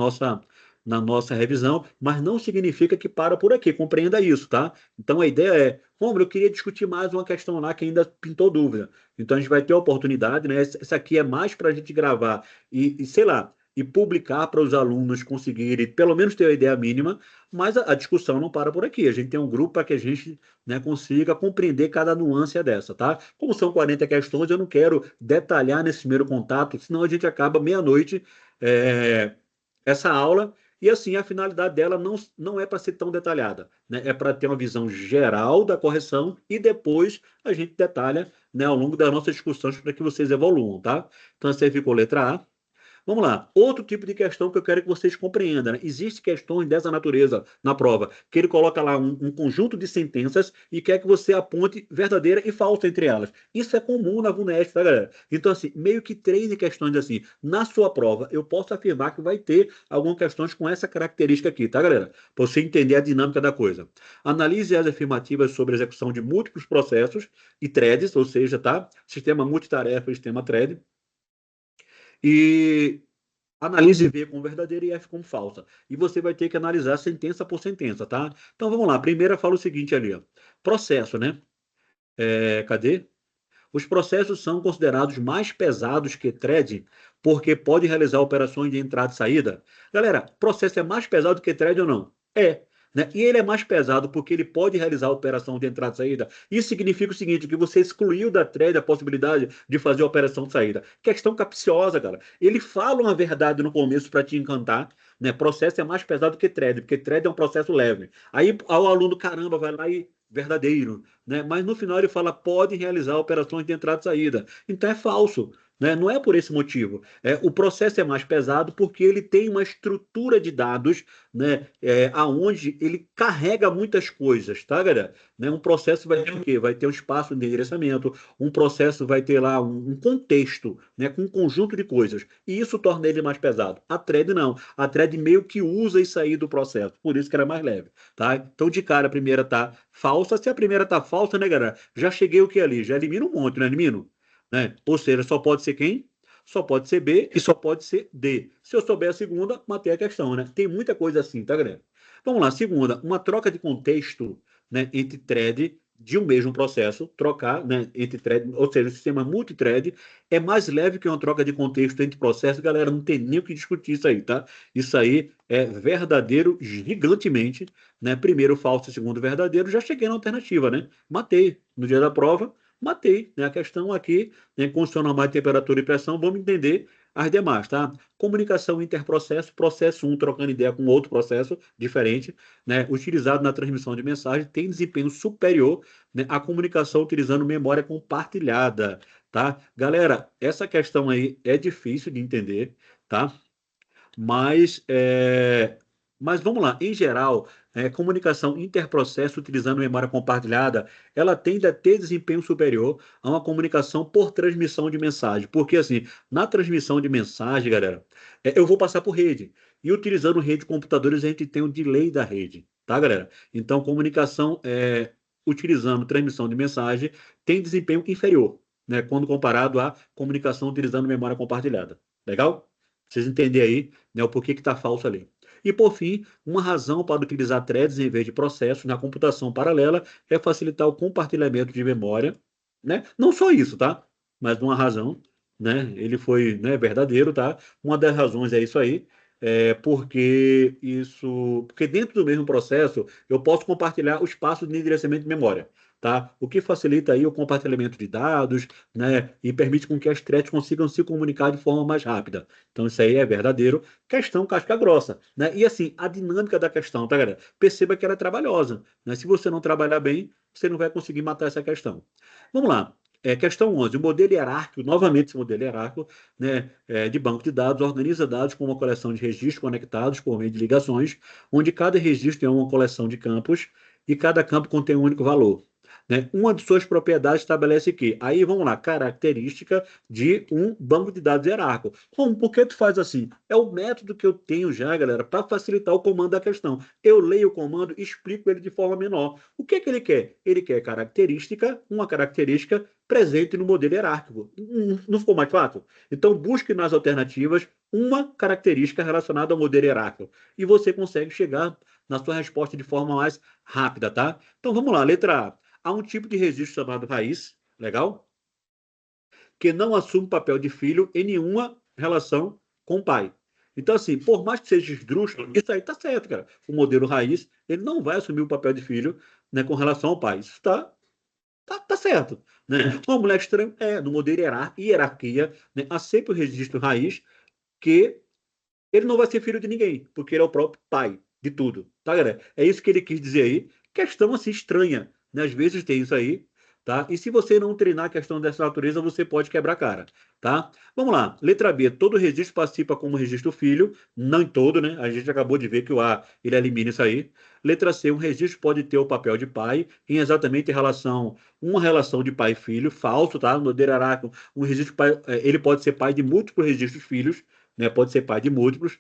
nossa revisão, mas não significa que para por aqui, compreenda isso, tá? Então a ideia é, Romulo, eu queria discutir mais uma questão lá que ainda pintou dúvida. Então a gente vai ter a oportunidade, né? Essa aqui é mais para a gente gravar e, sei lá, e publicar para os alunos conseguirem pelo menos ter a ideia mínima, mas a discussão não para por aqui. A gente tem um grupo para que a gente, né, consiga compreender cada nuance dessa, tá? Como são 40 questões, eu não quero detalhar nesse primeiro contato, senão a gente acaba meia-noite essa aula. E assim, a finalidade dela não é para ser tão detalhada, né? É para ter uma visão geral da correção e depois a gente detalha, né, ao longo das nossas discussões para que vocês evoluam, tá? Então, essa aí ficou letra A. Vamos lá. Outro tipo de questão que eu quero que vocês compreendam, né? Existem questões dessa natureza na prova, que ele coloca lá um conjunto de sentenças e quer que você aponte verdadeira e falsa entre elas. Isso é comum na VUNESP, tá, galera? Então, assim, meio que treine questões assim. Na sua prova, eu posso afirmar que vai ter algumas questões com essa característica aqui, tá, galera? Para você entender a dinâmica da coisa. Analise as afirmativas sobre a execução de múltiplos processos e threads, ou seja, tá? Sistema multitarefa e sistema thread. E analise V como verdadeira e F como falsa. E você vai ter que analisar sentença por sentença, tá? Então vamos lá. A primeira fala o seguinte ali, ó. Processo, né? Cadê? Os processos são considerados mais pesados que thread porque pode realizar operações de entrada e saída. Galera, processo é mais pesado que thread ou não? É. Né? E ele é mais pesado porque ele pode realizar a operação de entrada e saída. Isso significa o seguinte, que você excluiu da thread a possibilidade de fazer a operação de saída. Questão capciosa, cara. Ele fala uma verdade no começo para te encantar, né? Processo é mais pesado que thread, porque thread é um processo leve. Aí o aluno, caramba, vai lá e verdadeiro, né? Mas no final ele fala pode realizar operações de entrada e saída. Então é falso, né? Não é por esse motivo. O processo é mais pesado porque ele tem uma estrutura de dados, né? Aonde ele carrega muitas coisas, tá, galera? Né? Um processo vai ter o quê? Vai ter um espaço de endereçamento, um processo vai ter lá um contexto, né? Com um conjunto de coisas. E isso torna ele mais pesado. A thread não. A thread meio que usa isso aí do processo. Por isso que era mais leve, tá? Então, de cara, a primeira tá falsa. Se a primeira tá falsa, né, galera? Já cheguei o que ali? Já elimino um monte, não elimino? Né? Ou seja, só pode ser quem? Só pode ser B e só pode ser D. Se eu souber a segunda, matei a questão, né? Tem muita coisa assim, tá, galera? Vamos lá, segunda, uma troca de contexto, né, entre thread de um mesmo processo, trocar, né, entre thread, ou seja, o sistema multithread é mais leve que uma troca de contexto entre processos. Galera, não tem nem o que discutir isso aí, tá? Isso aí é verdadeiro gigantemente, né? Primeiro falso, segundo verdadeiro, já cheguei na alternativa, né? Matei. No dia da prova, matei, né? A questão aqui, né, condição normal de temperatura e pressão, vamos entender as demais, tá? Comunicação interprocesso, processo um trocando ideia com outro processo diferente, né? Utilizado na transmissão de mensagem, tem desempenho superior, né, à comunicação utilizando memória compartilhada, tá? Galera, essa questão aí é difícil de entender, tá? Mas, mas vamos lá, em geral, comunicação interprocesso utilizando memória compartilhada, ela tende a ter desempenho superior a uma comunicação por transmissão de mensagem. Porque, assim, na transmissão de mensagem, galera, eu vou passar por rede. E utilizando rede de computadores, a gente tem o delay da rede, tá, galera? Então, comunicação utilizando transmissão de mensagem tem desempenho inferior, né, quando comparado à comunicação utilizando memória compartilhada. Legal? Vocês entenderem aí, né, o porquê que está falso ali. E, por fim, uma razão para utilizar threads em vez de processos na computação paralela é facilitar o compartilhamento de memória, né? Não só isso, tá? Mas uma razão, né? Ele foi, né, verdadeiro, tá? Uma das razões é isso aí, porque dentro do mesmo processo eu posso compartilhar os passos de endereçamento de memória, tá? O que facilita aí o compartilhamento de dados, né? E permite com que as threads consigam se comunicar de forma mais rápida. Então, isso aí é verdadeiro. Questão casca grossa, né? E assim, a dinâmica da questão, tá, galera? Perceba que ela é trabalhosa, né? Se você não trabalhar bem, você não vai conseguir matar essa questão. Vamos lá. Questão 11. O modelo hierárquico, novamente esse modelo hierárquico, né, de banco de dados, organiza dados com uma coleção de registros conectados por meio de ligações, onde cada registro é uma coleção de campos e cada campo contém um único valor. Né? Uma de suas propriedades estabelece que, aí vamos lá, característica de um banco de dados hierárquico. Como? Por que tu faz assim? É o método que eu tenho já, galera, para facilitar o comando da questão. Eu leio o comando e explico ele de forma menor. O que é que ele quer? Ele quer característica, uma característica presente no modelo hierárquico. Não ficou mais fácil? Então, busque nas alternativas uma característica relacionada ao modelo hierárquico. E você consegue chegar na sua resposta de forma mais rápida, tá? Então, vamos lá, letra A. Há um tipo de registro chamado raiz, legal? Que não assume o papel de filho em nenhuma relação com o pai. Então, assim, por mais que seja esdrúxulo, isso aí tá certo, cara. O modelo raiz, ele não vai assumir o papel de filho, né, com relação ao pai. Isso tá certo. Né? Uma mulher estranha, no modelo hierarquia, né, há sempre o registro raiz que ele não vai ser filho de ninguém, porque ele é o próprio pai de tudo. Tá, galera? É isso que ele quis dizer aí. Questão assim estranha, né? Às vezes tem isso aí, tá? E se você não treinar a questão dessa natureza, você pode quebrar a cara, tá? Vamos lá. Letra B. Todo registro participa como registro filho, não em todo, né? A gente acabou de ver que o A, ele elimina isso aí. Letra C. Um registro pode ter o papel de pai em exatamente uma relação de pai e filho, falso, tá? No Deraraco, um registro pai, ele pode ser pai de múltiplos registros filhos, né? Pode ser pai de múltiplos.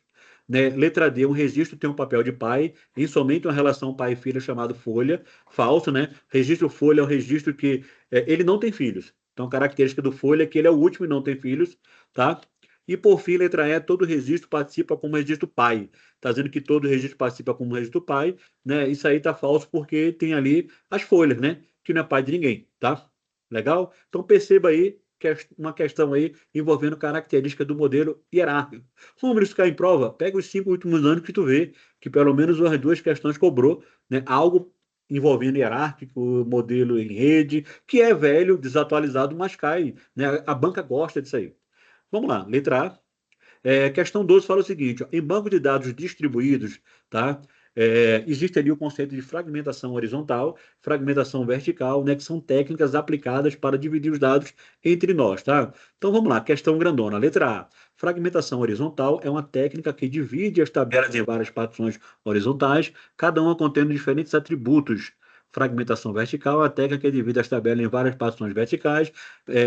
Né? Letra D, um registro tem um papel de pai em somente uma relação pai-filho chamado folha. Falso, né? Registro folha é um registro que ele não tem filhos. Então, a característica do folha é que ele é o último e não tem filhos, tá? E por fim, letra E, todo registro participa como registro pai. Está dizendo que todo registro participa como registro pai, né? Isso aí tá falso porque tem ali as folhas, né? Que não é pai de ninguém, tá? Legal? Então perceba aí que é uma questão aí envolvendo característica do modelo hierárquico. Como isso cai em prova? Pega os 5 últimos anos que tu vê que pelo menos as duas questões cobrou, né? Algo envolvendo hierárquico, modelo em rede, que é velho, desatualizado, mas cai, né? A banca gosta disso aí. Vamos lá, letra A. Questão 12 fala o seguinte: ó, em banco de dados distribuídos, tá? Existe ali o conceito de fragmentação horizontal, fragmentação vertical, né, que são técnicas aplicadas para dividir os dados entre nós, tá? Então vamos lá, questão grandona. Letra A. Fragmentação horizontal é uma técnica que divide as tabelas em várias partições horizontais, cada uma contendo diferentes atributos. Fragmentação vertical é a técnica que divide as tabelas em várias partições verticais,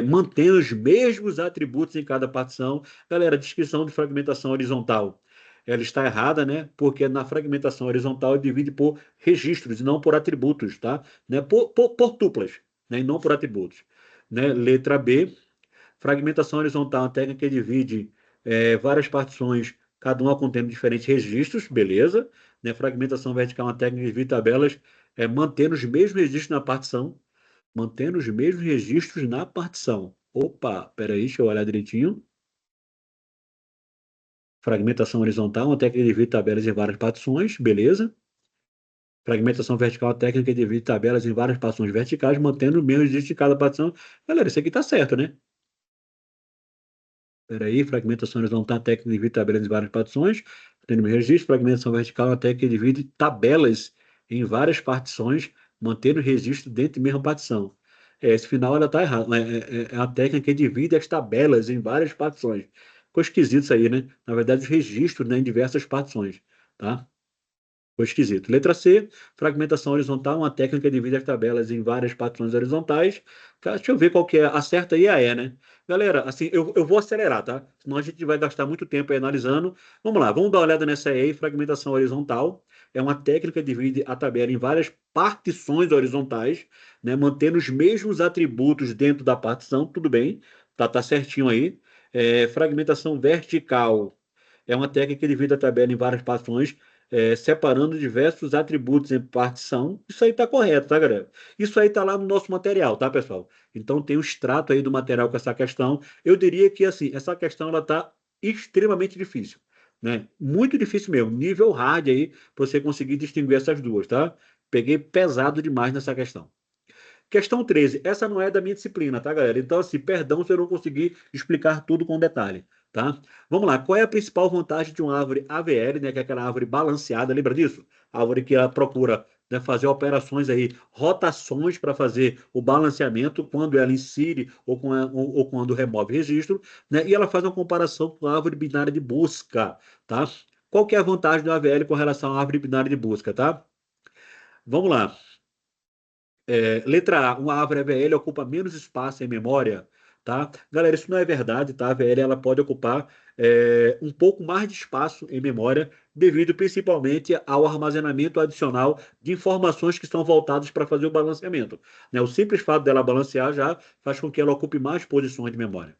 mantendo os mesmos atributos em cada partição. Galera, a descrição de fragmentação horizontal, ela está errada, né? Porque na fragmentação horizontal divide por registros e não por atributos, tá? Né? Por tuplas, né? E não por atributos. Né? Letra B, fragmentação horizontal é uma técnica que divide várias partições, cada uma contendo diferentes registros, beleza? Né? Fragmentação vertical é uma técnica que divide tabelas mantendo os mesmos registros na partição, mantendo os mesmos registros na partição. Opa, peraí, deixa eu olhar direitinho. Fragmentação horizontal, uma técnica de dividir tabelas em várias partições, beleza. Fragmentação vertical, uma técnica de dividir tabelas em várias partições verticais, mantendo o mesmo registro de cada partição. Galera, isso aqui tá certo, né? Peraí, fragmentação horizontal, uma técnica de dividir tabelas em várias partições, mantendo o mesmo registro. Fragmentação vertical, uma técnica de dividir tabelas em várias partições, mantendo o registro dentro da mesma partição. Esse final ela tá errado. É a técnica que divide as tabelas em várias partições. Ficou esquisito isso aí, né? Na verdade, os registros, né, em diversas partições, tá? Ficou esquisito. Letra C, fragmentação horizontal, uma técnica que divide as tabelas em várias partições horizontais. Tá, deixa eu ver qual que é. Acerta aí a E, né? Galera, assim, eu vou acelerar, tá? Senão a gente vai gastar muito tempo aí analisando. Vamos lá, vamos dar uma olhada nessa E aí, fragmentação horizontal. É uma técnica que divide a tabela em várias partições horizontais, né? Mantendo os mesmos atributos dentro da partição, tudo bem, tá certinho aí. Fragmentação vertical é uma técnica que divide a tabela em várias partições, separando diversos atributos em partição. Isso aí está correto, tá, galera? Isso aí está lá no nosso material, tá, pessoal? Então tem o extrato aí do material com essa questão. Eu diria que assim, essa questão ela está extremamente difícil, né? Muito difícil mesmo, nível hard aí, para você conseguir distinguir essas duas, tá? Peguei pesado demais nessa questão. Questão 13. Essa não é da minha disciplina, tá, galera? Então, assim, perdão se eu não conseguir explicar tudo com detalhe, tá? Vamos lá. Qual é a principal vantagem de uma árvore AVL, né? Que é aquela árvore balanceada, lembra disso? Árvore que ela procura, né, fazer operações aí, rotações para fazer o balanceamento quando ela insere ou quando remove registro, né? E ela faz uma comparação com a árvore binária de busca, tá? Qual que é a vantagem do AVL com relação à árvore binária de busca, tá? Vamos lá. Letra A, uma árvore AVL ocupa menos espaço em memória, tá? Galera, isso não é verdade, tá? A AVL ela pode ocupar um pouco mais de espaço em memória, devido principalmente ao armazenamento adicional de informações que estão voltadas para fazer o balanceamento, né? O simples fato dela balancear já faz com que ela ocupe mais posições de memória.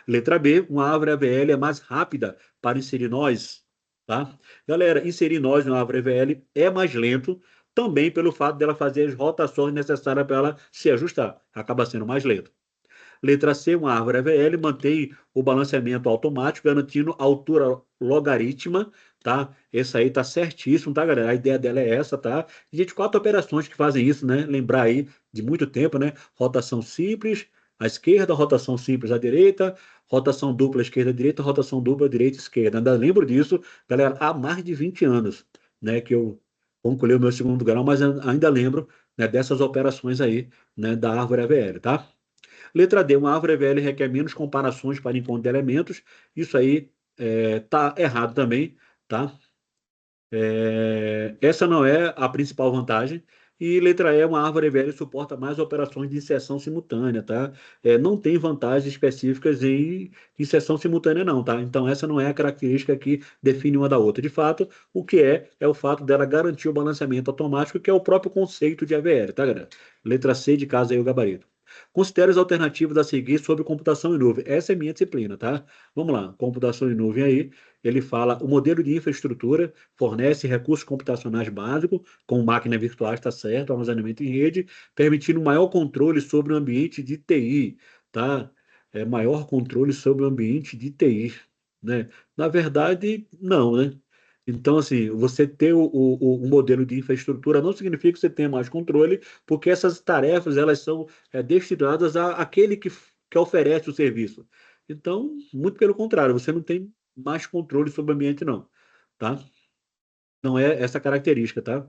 Letra B, uma árvore AVL é mais rápida para inserir nós, tá? Galera, inserir nós numa árvore AVL é mais lento, também pelo fato dela fazer as rotações necessárias para ela se ajustar. Acaba sendo mais lento. Letra C, uma árvore AVL mantém o balanceamento automático, garantindo a altura logarítmica, tá? Essa aí tá certíssimo, tá, galera? A ideia dela é essa, tá? Gente, quatro operações que fazem isso, né? Lembrar aí de muito tempo, né? Rotação simples à esquerda, rotação simples à direita, rotação dupla esquerda-direita, rotação dupla direita-esquerda. Ainda lembro disso, galera, há mais de 20 anos, né? Que eu concluí o meu segundo grau, mas ainda lembro, né, dessas operações aí, né, da árvore AVL, tá? Letra D, uma árvore VL requer menos comparações para encontro de elementos. Isso aí tá errado também, tá? Essa não é a principal vantagem. E letra E, uma árvore VL suporta mais operações de inserção simultânea, tá? Não tem vantagens específicas em inserção simultânea, não, tá? Então, essa não é a característica que define uma da outra. De fato, o que é o fato dela garantir o balanceamento automático, que é o próprio conceito de AVL, tá, galera? Letra C, de casa aí, o gabarito. Considere as alternativas a seguir sobre computação em nuvem. Essa é minha disciplina, tá? Vamos lá, computação em nuvem aí. Ele fala, o modelo de infraestrutura fornece recursos computacionais básicos, como máquinas virtuais, está certo, armazenamento em rede, permitindo maior controle sobre o ambiente de TI, tá? Maior controle sobre o ambiente de TI, né? Na verdade, não, né? Então, assim, você ter o modelo de infraestrutura não significa que você tenha mais controle, porque essas tarefas elas são destinadas àquele que oferece o serviço. Então, muito pelo contrário, você não tem mais controle sobre o ambiente, não, tá? Não é essa característica, tá?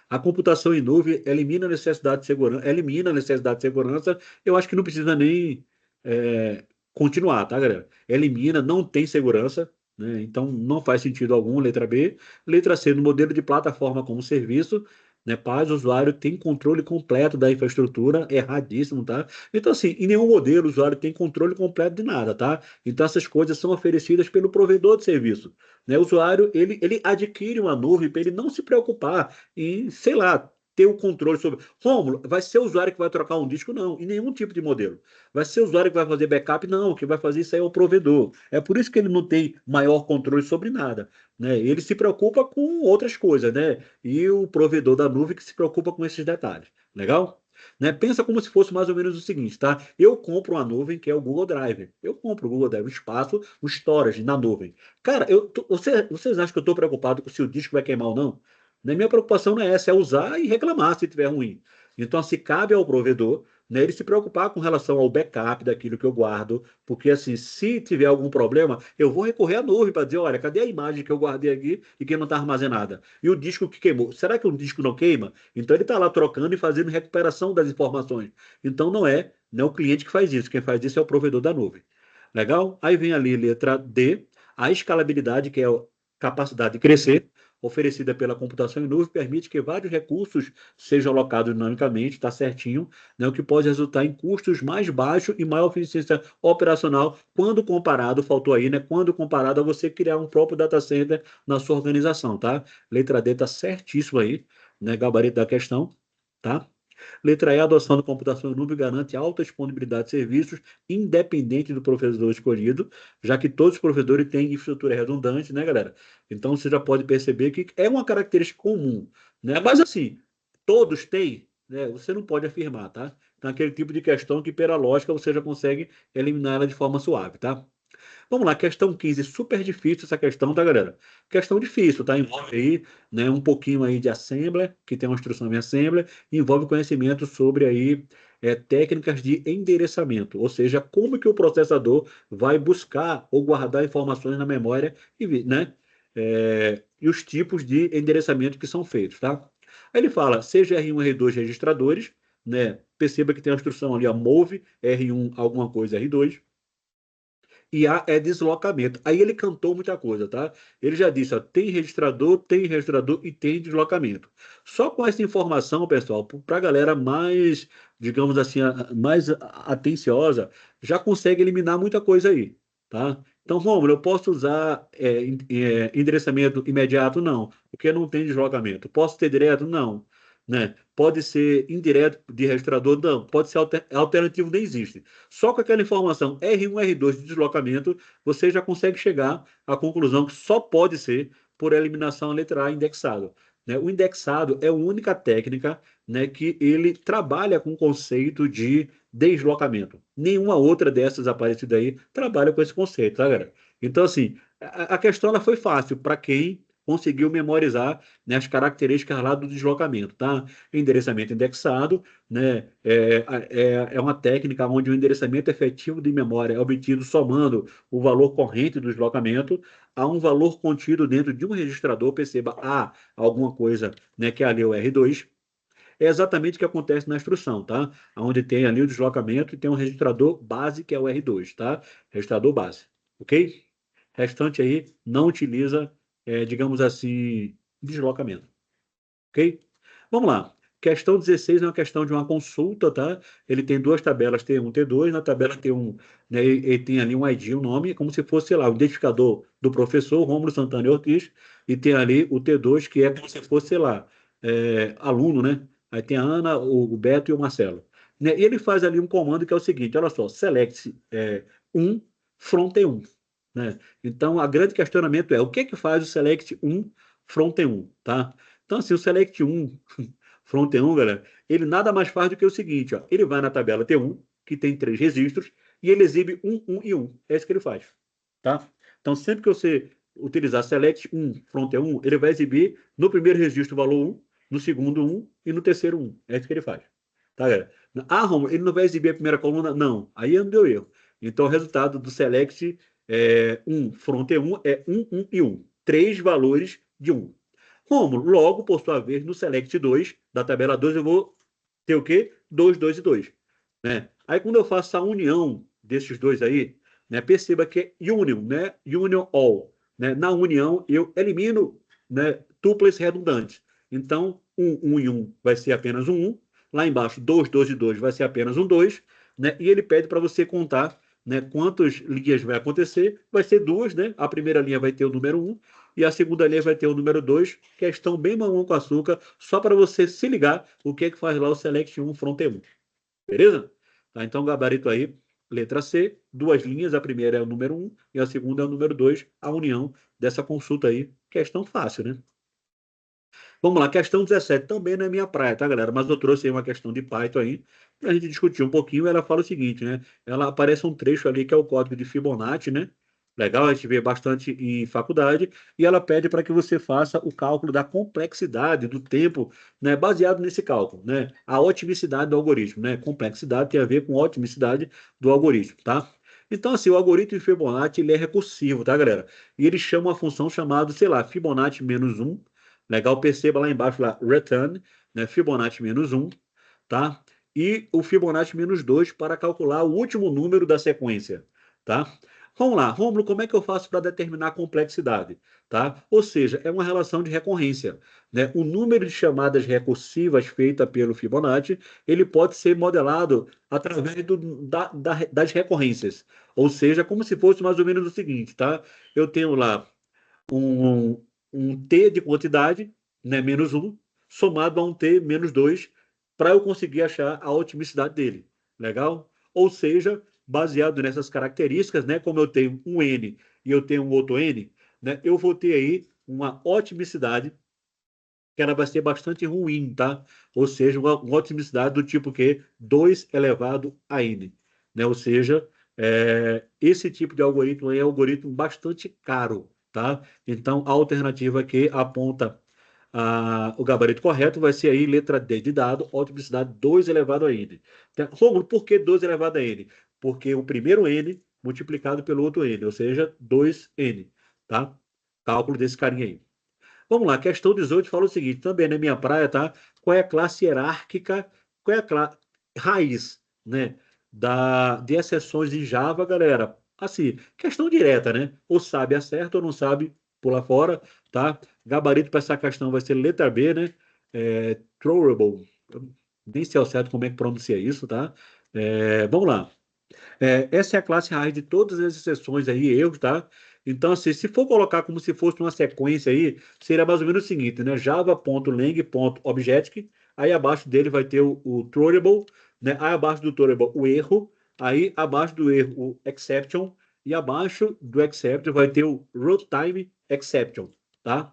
A computação em nuvem elimina a necessidade de segurança, elimina a necessidade de segurança. Eu acho que não precisa nem é, continuar, tá, galera? Elimina, não tem segurança, né? Então não faz sentido algum. Letra B. Letra C, no modelo de plataforma como serviço, né? Paz, o usuário tem controle completo da infraestrutura, erradíssimo, tá? Então, assim, em nenhum modelo o usuário tem controle completo de nada, tá? Então essas coisas são oferecidas pelo provedor de serviço, né? O usuário, ele adquire uma nuvem para ele não se preocupar em, sei lá, ter o controle sobre. Rômulo, vai ser o usuário que vai trocar um disco? Não, em nenhum tipo de modelo. Vai ser o usuário que vai fazer backup? Não, o que vai fazer isso aí é o provedor. É por isso que ele não tem maior controle sobre nada, né? Ele se preocupa com outras coisas, né? E o provedor da nuvem que se preocupa com esses detalhes. Legal? Né? Pensa como se fosse mais ou menos o seguinte, tá? Eu compro uma nuvem que é o Google Drive. Eu compro o Google Drive, o espaço, o storage na nuvem. Cara, vocês acham que eu estou preocupado com se o disco vai queimar ou não? Né? Minha preocupação não é essa, é usar e reclamar se tiver ruim. Então, se cabe ao provedor, né, ele se preocupar com relação ao backup daquilo que eu guardo, porque assim, se tiver algum problema, eu vou recorrer à nuvem para dizer, olha, cadê a imagem que eu guardei aqui e que não está armazenada? E o disco que queimou? Será que o disco não queima? Então ele está lá trocando e fazendo recuperação das informações. Então não é o cliente que faz isso, quem faz isso é o provedor da nuvem. Legal? Aí vem ali letra D, a escalabilidade, que é a capacidade de crescer, oferecida pela computação em nuvem, permite que vários recursos sejam alocados dinamicamente, está certinho, né, o que pode resultar em custos mais baixos e maior eficiência operacional quando comparado, faltou aí, né, quando comparado a você criar um próprio data center na sua organização, tá? Letra D está certíssimo aí, né, gabarito da questão, tá? Letra E, a adoção da computação em nuvem garante alta disponibilidade de serviços, independente do provedor escolhido, já que todos os provedores têm infraestrutura redundante, né, galera? Então você já pode perceber que é uma característica comum, né? Mas assim, todos têm, né? Você não pode afirmar, tá? Então, aquele tipo de questão que, pela lógica, você já consegue eliminar ela de forma suave, tá? Vamos lá, questão 15, super difícil essa questão, tá, galera? Questão difícil, tá? Envolve aí, né, um pouquinho aí de Assembler, que tem uma instrução em Assembler, e envolve conhecimento sobre aí técnicas de endereçamento, ou seja, como que o processador vai buscar ou guardar informações na memória né, e os tipos de endereçamento que são feitos, tá? Aí ele fala, seja R1, R2 registradores, né? Perceba que tem a instrução ali, a move R1 alguma coisa R2, e A é deslocamento. Aí ele cantou muita coisa, tá? Ele já disse, ó, tem registrador e tem deslocamento. Só com essa informação, pessoal, para a galera mais, digamos assim, mais atenciosa, já consegue eliminar muita coisa aí, tá? Então, Romulo, eu posso usar endereçamento imediato? Não, porque não tem deslocamento. Posso ter direto? Não. Né? Pode ser indireto de registrador? Não. Pode ser alternativo, nem existe. Só com aquela informação R1, R2 de deslocamento, você já consegue chegar à conclusão que só pode ser por eliminação a letra A indexado. Né? O indexado é a única técnica, né, que ele trabalha com o conceito de deslocamento. Nenhuma outra dessas aparecidas aí trabalha com esse conceito, tá, galera? Então, assim, a questão ela foi fácil para quem conseguiu memorizar, né, as características lá do deslocamento, tá? Endereçamento indexado, né? É uma técnica onde o endereçamento efetivo de memória é obtido somando o valor corrente do deslocamento a um valor contido dentro de um registrador, perceba, a alguma coisa, né, que é ali o R2, é exatamente o que acontece na instrução, tá? Onde tem ali o deslocamento e tem um registrador base, que é o R2, tá? Registrador base, ok? Restante aí não utiliza, digamos assim, deslocamento. Ok? Vamos lá. Questão 16 é uma questão de uma consulta, tá? Ele tem duas tabelas, T1 e T2. Na tabela T1, né, ele tem ali um ID, um nome, como se fosse, sei lá, o identificador do professor Rômulo Santana Ortiz, e tem ali o T2, que é como se fosse, sei lá, aluno, né? Aí tem a Ana, o Beto e o Marcelo. Né? E ele faz ali um comando que é o seguinte, olha só, select 1 from T1. Né? Então, a grande questionamento é, o que é que faz o select 1 from T1, tá? Então, assim, o Select 1, Front T1, galera, ele nada mais faz do que o seguinte, ó, ele vai na tabela T1, que tem 3 registros, e ele exibe 1, 1 e 1. É isso que ele faz, tá? Então, sempre que você utilizar Select 1, Front T1, ele vai exibir no primeiro registro o valor 1, no segundo 1 e no terceiro 1. É isso que ele faz, tá, galera? Ah, Romulo, ele não vai exibir a primeira coluna? Não, aí não deu erro. Então, o resultado do Select 1, Front T1 é 1, 1 e 1. 3 valores de 1. Como? Logo, por sua vez, no Select 2, da tabela 2, eu vou ter o quê? 2, 2 e 2. Né? Aí, quando eu faço a união desses dois aí, né, perceba que é union, né? Union all. Né? Na união, eu elimino, né, tuplas redundantes. Então, 1, 1 e 1 vai ser apenas um 1. Lá embaixo, 2, 2 e 2 vai ser apenas um 2. Né? E ele pede para você contar, né, quantas linhas vai acontecer. Vai ser duas, né? A primeira linha vai ter o número 1 e a segunda linha vai ter o número 2, questão bem mamão com açúcar, só para você se ligar o que é que faz lá o Select 1 Front 1. Beleza? Tá, então, gabarito aí, letra C, duas linhas, a primeira é o número 1 e a segunda é o número 2, a união dessa consulta aí. Questão fácil, né? Vamos lá, questão 17, também não é minha praia, tá, galera? Mas eu trouxe aí uma questão de Python aí, pra gente discutir um pouquinho. Ela fala o seguinte, né? Ela aparece um trecho ali que é o código de Fibonacci, né? Legal, a gente vê bastante em faculdade, e ela pede para que você faça o cálculo da complexidade do tempo, né, baseado nesse cálculo, né? A otimicidade do algoritmo, né? Complexidade tem a ver com otimicidade do algoritmo, tá? Então, assim, o algoritmo de Fibonacci, ele é recursivo, tá, galera? E ele chama uma função chamada, sei lá, Fibonacci menos 1. Legal, perceba lá embaixo, lá, return, né, Fibonacci menos 1, tá? E o Fibonacci menos 2 para calcular o último número da sequência, tá? Vamos lá, Rômulo, como é que eu faço para determinar a complexidade, tá? Ou seja, é uma relação de recorrência, né? O número de chamadas recursivas feita pelo Fibonacci, ele pode ser modelado através das recorrências, ou seja, como se fosse mais ou menos o seguinte, tá? Eu tenho lá um, um t de quantidade, né, menos 1, somado a um t menos 2, para eu conseguir achar a otimicidade dele. Legal? Ou seja, baseado nessas características, né, como eu tenho um n e eu tenho um outro n, né, eu vou ter aí uma otimicidade que ela vai ser bastante ruim, tá? Ou seja, uma otimicidade do tipo que 2 elevado a n, né? Ou seja, esse tipo de algoritmo aí é um algoritmo bastante caro, tá? Então, a alternativa que aponta o gabarito correto vai ser aí letra D de dado, otimicidade 2 elevado a n. Então, Rômulo, por que 2 elevado a n? Porque o primeiro n multiplicado pelo outro n, ou seja, 2n, tá? Cálculo desse carinha aí. Vamos lá, questão 18 fala o seguinte, também na minha praia, tá? Qual é a classe hierárquica, qual é a raiz, né, de exceções em Java, galera? Assim, questão direta, né? Ou sabe acerta ou não sabe, pula fora, tá? Gabarito para essa questão vai ser letra B, né? Throwable. Eu nem sei ao certo como é que pronuncia isso, tá? Vamos lá. Essa é a classe raiz de todas as exceções aí, erros, tá? Então, assim, se for colocar como se fosse uma sequência aí, seria mais ou menos o seguinte, né? Java.lang.object, aí abaixo dele vai ter o throwable, né? Aí abaixo do throwable o erro, aí abaixo do erro o exception, e abaixo do exception vai ter o runtime exception, tá?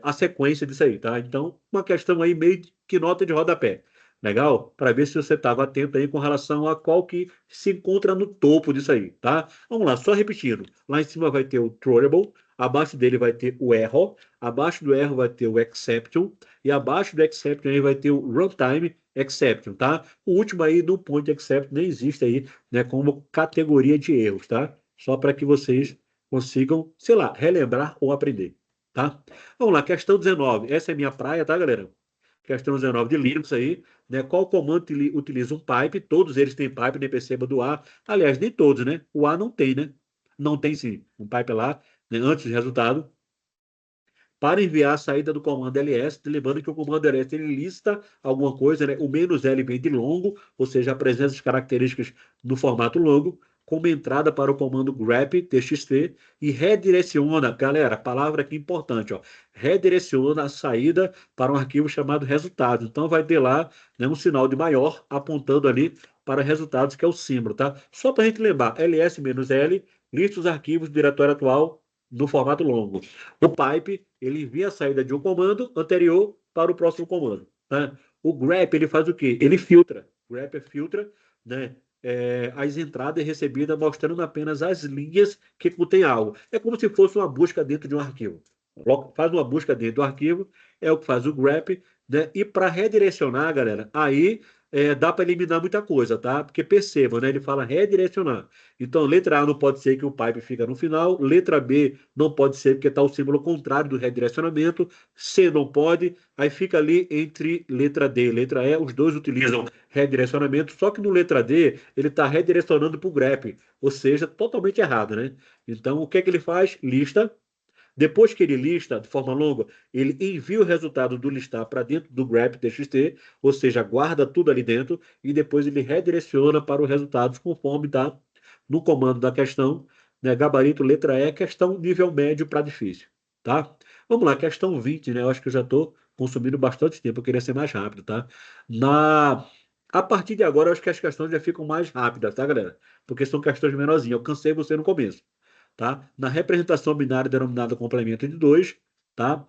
A sequência disso aí, tá? Então, uma questão aí meio que nota de rodapé. Legal? Para ver se você estava atento aí com relação a qual que se encontra no topo disso aí, tá? Vamos lá, só repetindo. Lá em cima vai ter o throwable, abaixo dele vai ter o error, abaixo do erro vai ter o exception, e abaixo do exception aí vai ter o runtime exception, tá? O último aí do point exception nem existe aí, né, como categoria de erros, tá? Só para que vocês consigam, sei lá, relembrar ou aprender, tá? Vamos lá, questão 19. Essa é minha praia, tá, galera? Questão 19 de Linux aí, né? Qual comando utiliza um pipe? Todos eles têm pipe, nem perceba do A. Aliás, nem todos, né? O A não tem, né? Não tem sim, um pipe lá, né? Antes do resultado. Para enviar a saída do comando ls, lembrando que o comando ls ele lista alguma coisa, né? O menos "-l" vem de longo, ou seja, apresenta as características no formato longo, como entrada para o comando grep txt e redireciona, galera, palavra aqui importante, ó, redireciona a saída para um arquivo chamado resultado. Então vai ter lá, né, um sinal de maior apontando ali para resultados, que é o símbolo, tá? Só para a gente lembrar, ls-l lista os arquivos do diretório atual no formato longo. O pipe, ele envia a saída de um comando anterior para o próximo comando, né? O grep, ele faz o quê? Ele filtra. O grep filtra, né, as entradas recebidas mostrando apenas as linhas que contêm algo. É como se fosse uma busca dentro de um arquivo. Faz uma busca dentro do arquivo, é o que faz o grep, né? E para redirecionar, galera, aí dá para eliminar muita coisa, tá? Porque percebam, né? Ele fala redirecionar. Então, letra A não pode ser que o pipe fica no final, letra B não pode ser porque está o símbolo contrário do redirecionamento, C não pode, aí fica ali entre letra D e letra E, os dois utilizam redirecionamento, só que no letra D ele está redirecionando para o grep, ou seja, totalmente errado, né? Então, o que é que ele faz? Lista. Depois que ele lista de forma longa, ele envia o resultado do listar para dentro do grep.txt, ou seja, guarda tudo ali dentro, e depois ele redireciona para os resultados conforme está no comando da questão, né? Gabarito letra E, questão nível médio para difícil, tá? Vamos lá, questão 20, né? Eu acho que eu já estou consumindo bastante tempo, eu queria ser mais rápido, tá? A partir de agora, eu acho que as questões já ficam mais rápidas, tá, galera? Porque são questões menorzinhas. Eu cansei você no começo, tá? Na representação binária denominada complemento de 2, tá?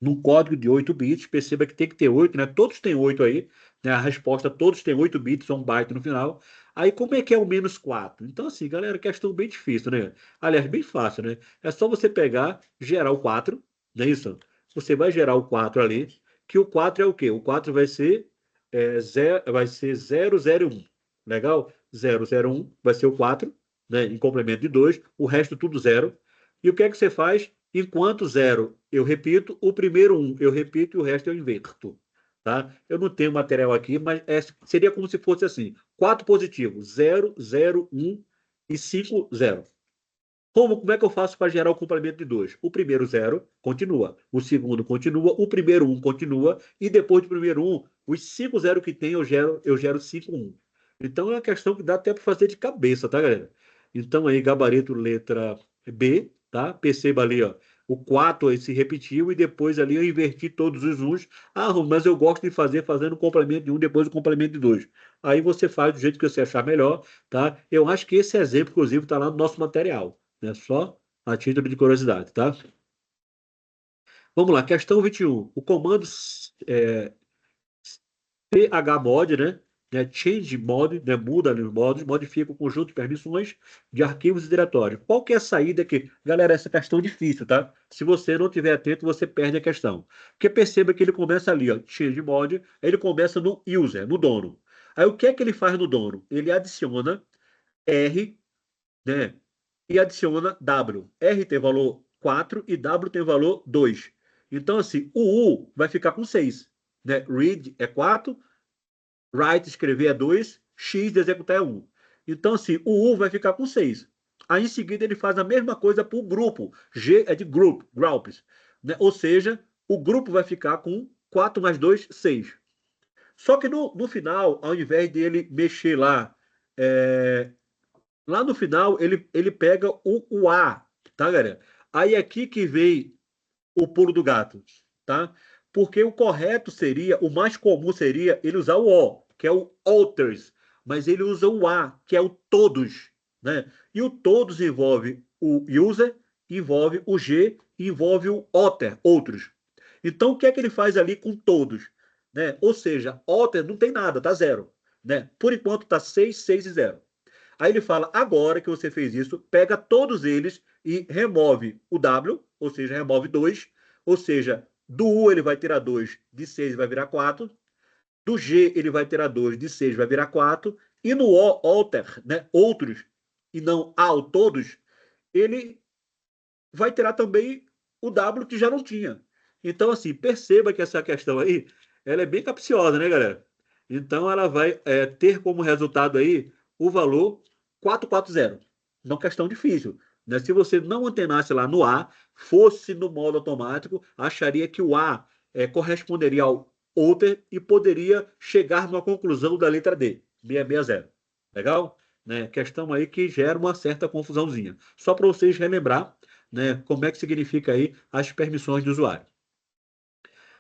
Num código de 8 bits, perceba que tem que ter 8, né? Todos têm 8 aí, né? A resposta, todos têm 8 bits, um byte no final. Aí, como é que é o menos 4? Então, assim, galera, questão bem difícil, né? Aliás, bem fácil, né? É só você pegar, gerar o 4, não é isso? Você vai gerar o 4 ali, que o 4 é o quê? O 4 vai ser 001, legal? 001 vai ser o 4, né? Em complemento de 2, o resto tudo zero. E o que é que você faz? Enquanto zero eu repito, o primeiro um eu repito e o resto eu inverto. Tá? Eu não tenho material aqui, mas seria como se fosse assim: 4 positivos, 0, 0, 1 e 5, 0. Como é que eu faço para gerar o complemento de 2? O primeiro 0 continua, o segundo continua, o primeiro 1 continua, e depois do primeiro 1, os 5 0 que tem eu gero 5 1. Então é uma questão que dá até para fazer de cabeça, tá, galera? Então aí, gabarito letra B, tá? Perceba ali, ó. O 4 aí se repetiu e depois ali eu inverti todos os uns. Ah, mas eu gosto de fazer fazendo o complemento de 1, depois o complemento de 2. Aí você faz do jeito que você achar melhor, tá? Eu acho que esse exemplo, inclusive, está lá no nosso material, né? Só a título de curiosidade, tá? Vamos lá, questão 21. O comando chmod, né? Change mode, né? Muda os modos, modifica o conjunto de permissões de arquivos e diretórios. Qual que é a saída aqui? Galera, essa questão é difícil, tá? Se você não estiver atento, você perde a questão. Porque perceba que ele começa ali, ó, change mode, aí ele começa no user, no dono. Aí o que é que ele faz no dono? Ele adiciona R, né? E adiciona W. R tem valor 4 e W tem valor 2. Então, assim, o U vai ficar com 6. Né? Read é 4, write, escrever é 2, X de executar é 1. Então, assim, o U vai ficar com 6. Aí, em seguida, ele faz a mesma coisa para o grupo. G é de group, groups. Né? Ou seja, o grupo vai ficar com 4 mais 2, 6. Só que no final, ao invés de ele mexer é, lá no final, ele pega o A, tá, galera? Aí aqui que vem o pulo do gato, tá? Porque o correto seria, o mais comum seria ele usar o O, que é o alters, mas ele usa o A, que é o todos, né? E o todos envolve o user, envolve o G, envolve o alter, outros. Então, o que é que ele faz ali com todos? Né? Ou seja, alter não tem nada, tá zero. Né? Por enquanto tá 6, 6 e 0. Aí ele fala: agora que você fez isso, pega todos eles e remove o W, ou seja, remove 2, ou seja, do U ele vai tirar 2, de 6 vai virar 4, do G ele vai tirar 2, de 6 vai virar 4, e no O, alter, né, outros, e não ao todos, ele vai tirar também o W que já não tinha. Então, assim, perceba que essa questão aí, ela é bem capciosa, né, galera? Então, ela vai ter como resultado aí o valor 440. Não questão difícil, né? Se você não antenasse lá no A, fosse no modo automático, acharia que o A corresponderia ao outer e poderia chegar numa conclusão da letra D, 660. Legal? Né? Questão aí que gera uma certa confusãozinha. Só para vocês relembrar, né, como é que significa aí as permissões do usuário.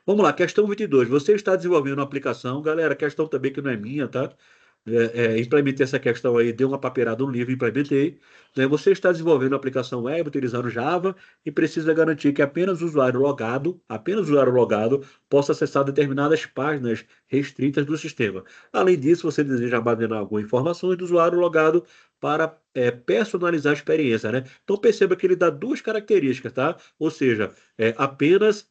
Vamos lá, questão 22. Você está desenvolvendo uma aplicação, galera, questão também que não é minha, tá? Implementei essa questão aí, dei uma papeirada no livro, implementei. Né? Você está desenvolvendo uma aplicação web utilizando Java e precisa garantir que apenas o usuário logado, possa acessar determinadas páginas restritas do sistema. Além disso, você deseja armazenar algumas informações do usuário logado para personalizar a experiência, né? Então perceba que ele dá duas características, tá? Ou seja, apenas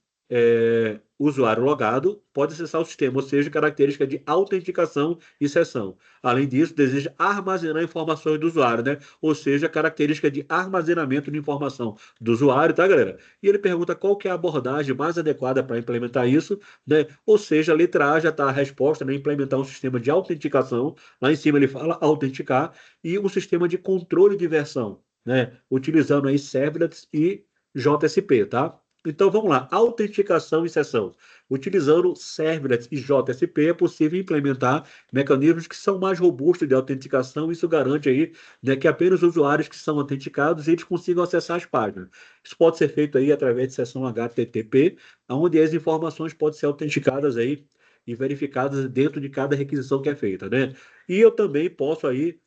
usuário logado pode acessar o sistema, ou seja, característica de autenticação e sessão. Além disso, deseja armazenar informações do usuário, né? Ou seja, característica de armazenamento de informação do usuário, tá, galera? E ele pergunta qual que é a abordagem mais adequada para implementar isso, né? Ou seja, a letra A já está a resposta, né? Implementar um sistema de autenticação. Lá em cima ele fala autenticar e um sistema de controle de versão, né? Utilizando aí servlets e JSP, tá? Então vamos lá, autenticação e sessão. Utilizando Servlet e JSP é possível implementar mecanismos que são mais robustos de autenticação. Isso garante aí, né, que apenas usuários que são autenticados eles consigam acessar as páginas. Isso pode ser feito aí através de sessão HTTP, onde as informações podem ser autenticadas aí e verificadas dentro de cada requisição que é feita, né? E eu também posso aí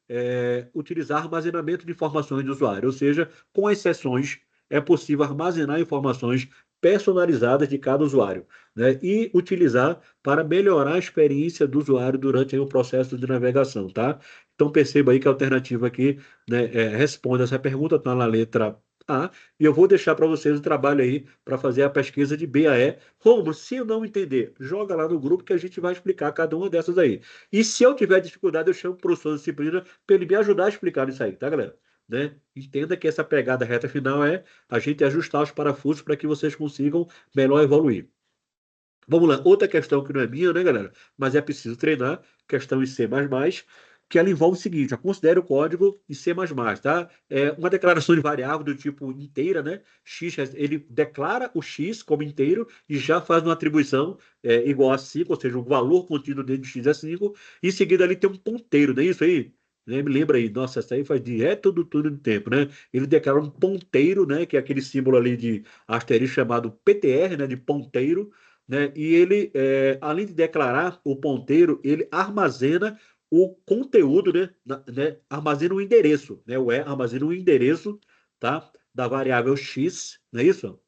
utilizar armazenamento de informações do usuário, ou seja, com as sessões é possível armazenar informações personalizadas de cada usuário, né? E utilizar para melhorar a experiência do usuário durante aí, o processo de navegação, tá? Então perceba aí que a alternativa aqui, né, responde essa pergunta, está na letra A, e eu vou deixar para vocês o trabalho aí para fazer a pesquisa de B a E. Romulo, se eu não entender, joga lá no grupo que a gente vai explicar cada uma dessas aí. E se eu tiver dificuldade, eu chamo o professor de disciplina para ele me ajudar a explicar isso aí, tá, galera? Né? Entenda que essa pegada reta final é a gente ajustar os parafusos para que vocês consigam melhor evoluir. Vamos lá, outra questão que não é minha, né, galera? Mas é preciso treinar, questão em C++, que ela envolve o seguinte, ó, considere o código em C++, tá? É uma declaração de variável do tipo inteira, né? X, ele declara o X como inteiro e já faz uma atribuição igual a 5, ou seja, o valor contido dentro de X é 5. Em seguida ali tem um ponteiro, não é isso aí? Né? Me lembra aí, nossa, essa aí faz direto do túnel do tempo, né? Ele declara um ponteiro, né? Que é aquele símbolo ali de asterisco chamado PTR, né? De ponteiro, né? E ele, além de declarar o ponteiro, ele armazena o conteúdo, né? Armazena o endereço, né? Armazena o endereço, tá? Da variável x, não é isso?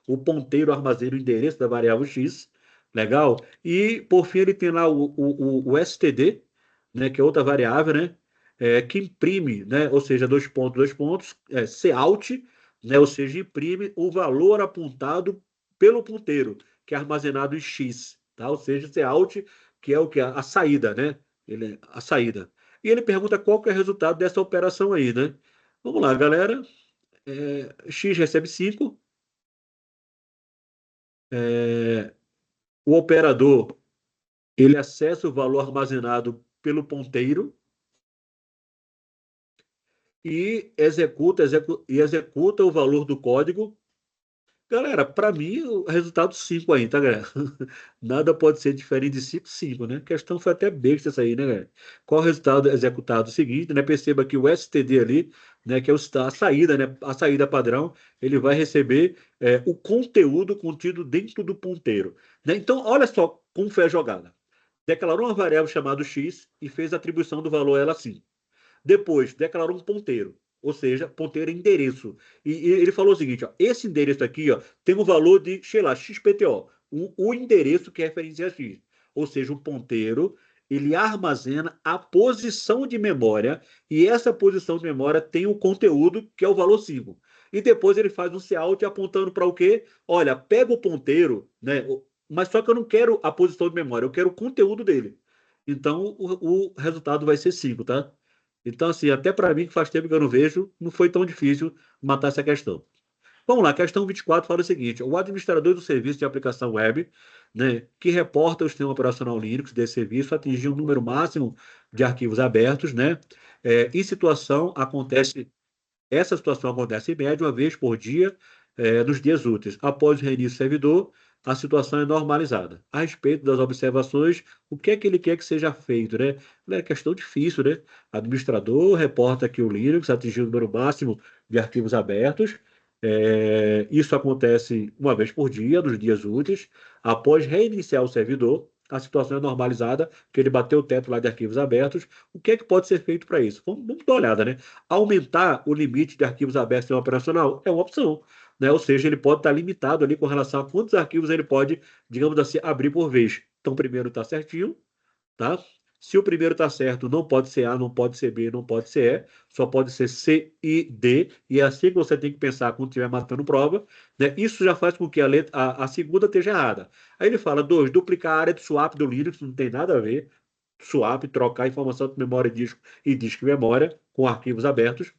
O ponteiro armazena o endereço da variável x, legal? E por fim ele tem lá o std, né? Que é outra variável, né? Que imprime, né? Ou seja, dois pontos, cout, né? Ou seja, imprime o valor apontado pelo ponteiro, que é armazenado em x, tá? Ou seja, cout, que é o que? A saída, né? A saída. E ele pergunta qual que é o resultado dessa operação aí, né? Vamos lá, galera. X recebe 5. O operador ele acessa o valor armazenado pelo ponteiro e executa o valor do código. Galera, para mim, o resultado 5 aí, tá, galera? Nada pode ser diferente de 5, 5, né? A questão foi até besta essa aí, né, galera? Qual o resultado executado? O seguinte, né? Perceba que o STD ali, né, que é a saída, né? A saída padrão, ele vai receber o conteúdo contido dentro do ponteiro, né? Então, olha só como foi a jogada. Declarou uma variável chamada x e fez a atribuição do valor a ela assim. Depois, declarou um ponteiro, ou seja, ponteiro é endereço. E ele falou o seguinte, ó, esse endereço aqui ó, tem um valor de, sei lá, XPTO, o endereço que referencia a X. Ou seja, o ponteiro, ele armazena a posição de memória, e essa posição de memória tem o conteúdo, que é o valor 5. E depois ele faz um cout apontando para o quê? Olha, pega o ponteiro, né? Mas só que eu não quero a posição de memória, eu quero o conteúdo dele. Então, o resultado vai ser 5, tá? Então, assim, até para mim, que faz tempo que eu não vejo, não foi tão difícil matar essa questão. Vamos lá, questão 24 fala o seguinte: o administrador do serviço de aplicação web, né, que reporta o sistema operacional Linux desse serviço, atingiu um número máximo de arquivos abertos, né? Em situação, essa situação acontece em média uma vez por dia, nos dias úteis. Após o reinício do servidor, a situação é normalizada. A respeito das observações, o que é que ele quer que seja feito, né? É questão difícil, né? Administrador reporta que o Linux atingiu o número máximo de arquivos abertos. Isso acontece uma vez por dia, nos dias úteis. Após reiniciar o servidor, a situação é normalizada, que ele bateu o teto lá de arquivos abertos. O que é que pode ser feito para isso? Vamos dar uma olhada, né? Aumentar o limite de arquivos abertos em um operacional é uma opção, né? Ou seja, ele pode estar limitado ali com relação a quantos arquivos ele pode, digamos assim, abrir por vez. Então, primeiro está certinho, tá? Se o primeiro está certo, não pode ser A, não pode ser B, não pode ser E, só pode ser C e D, e é assim que você tem que pensar quando estiver matando prova, né? Isso já faz com que a segunda esteja errada. Aí ele fala, 2, duplicar a área de swap do Linux, não tem nada a ver, swap, trocar informação de memória disco e disco e memória com arquivos abertos.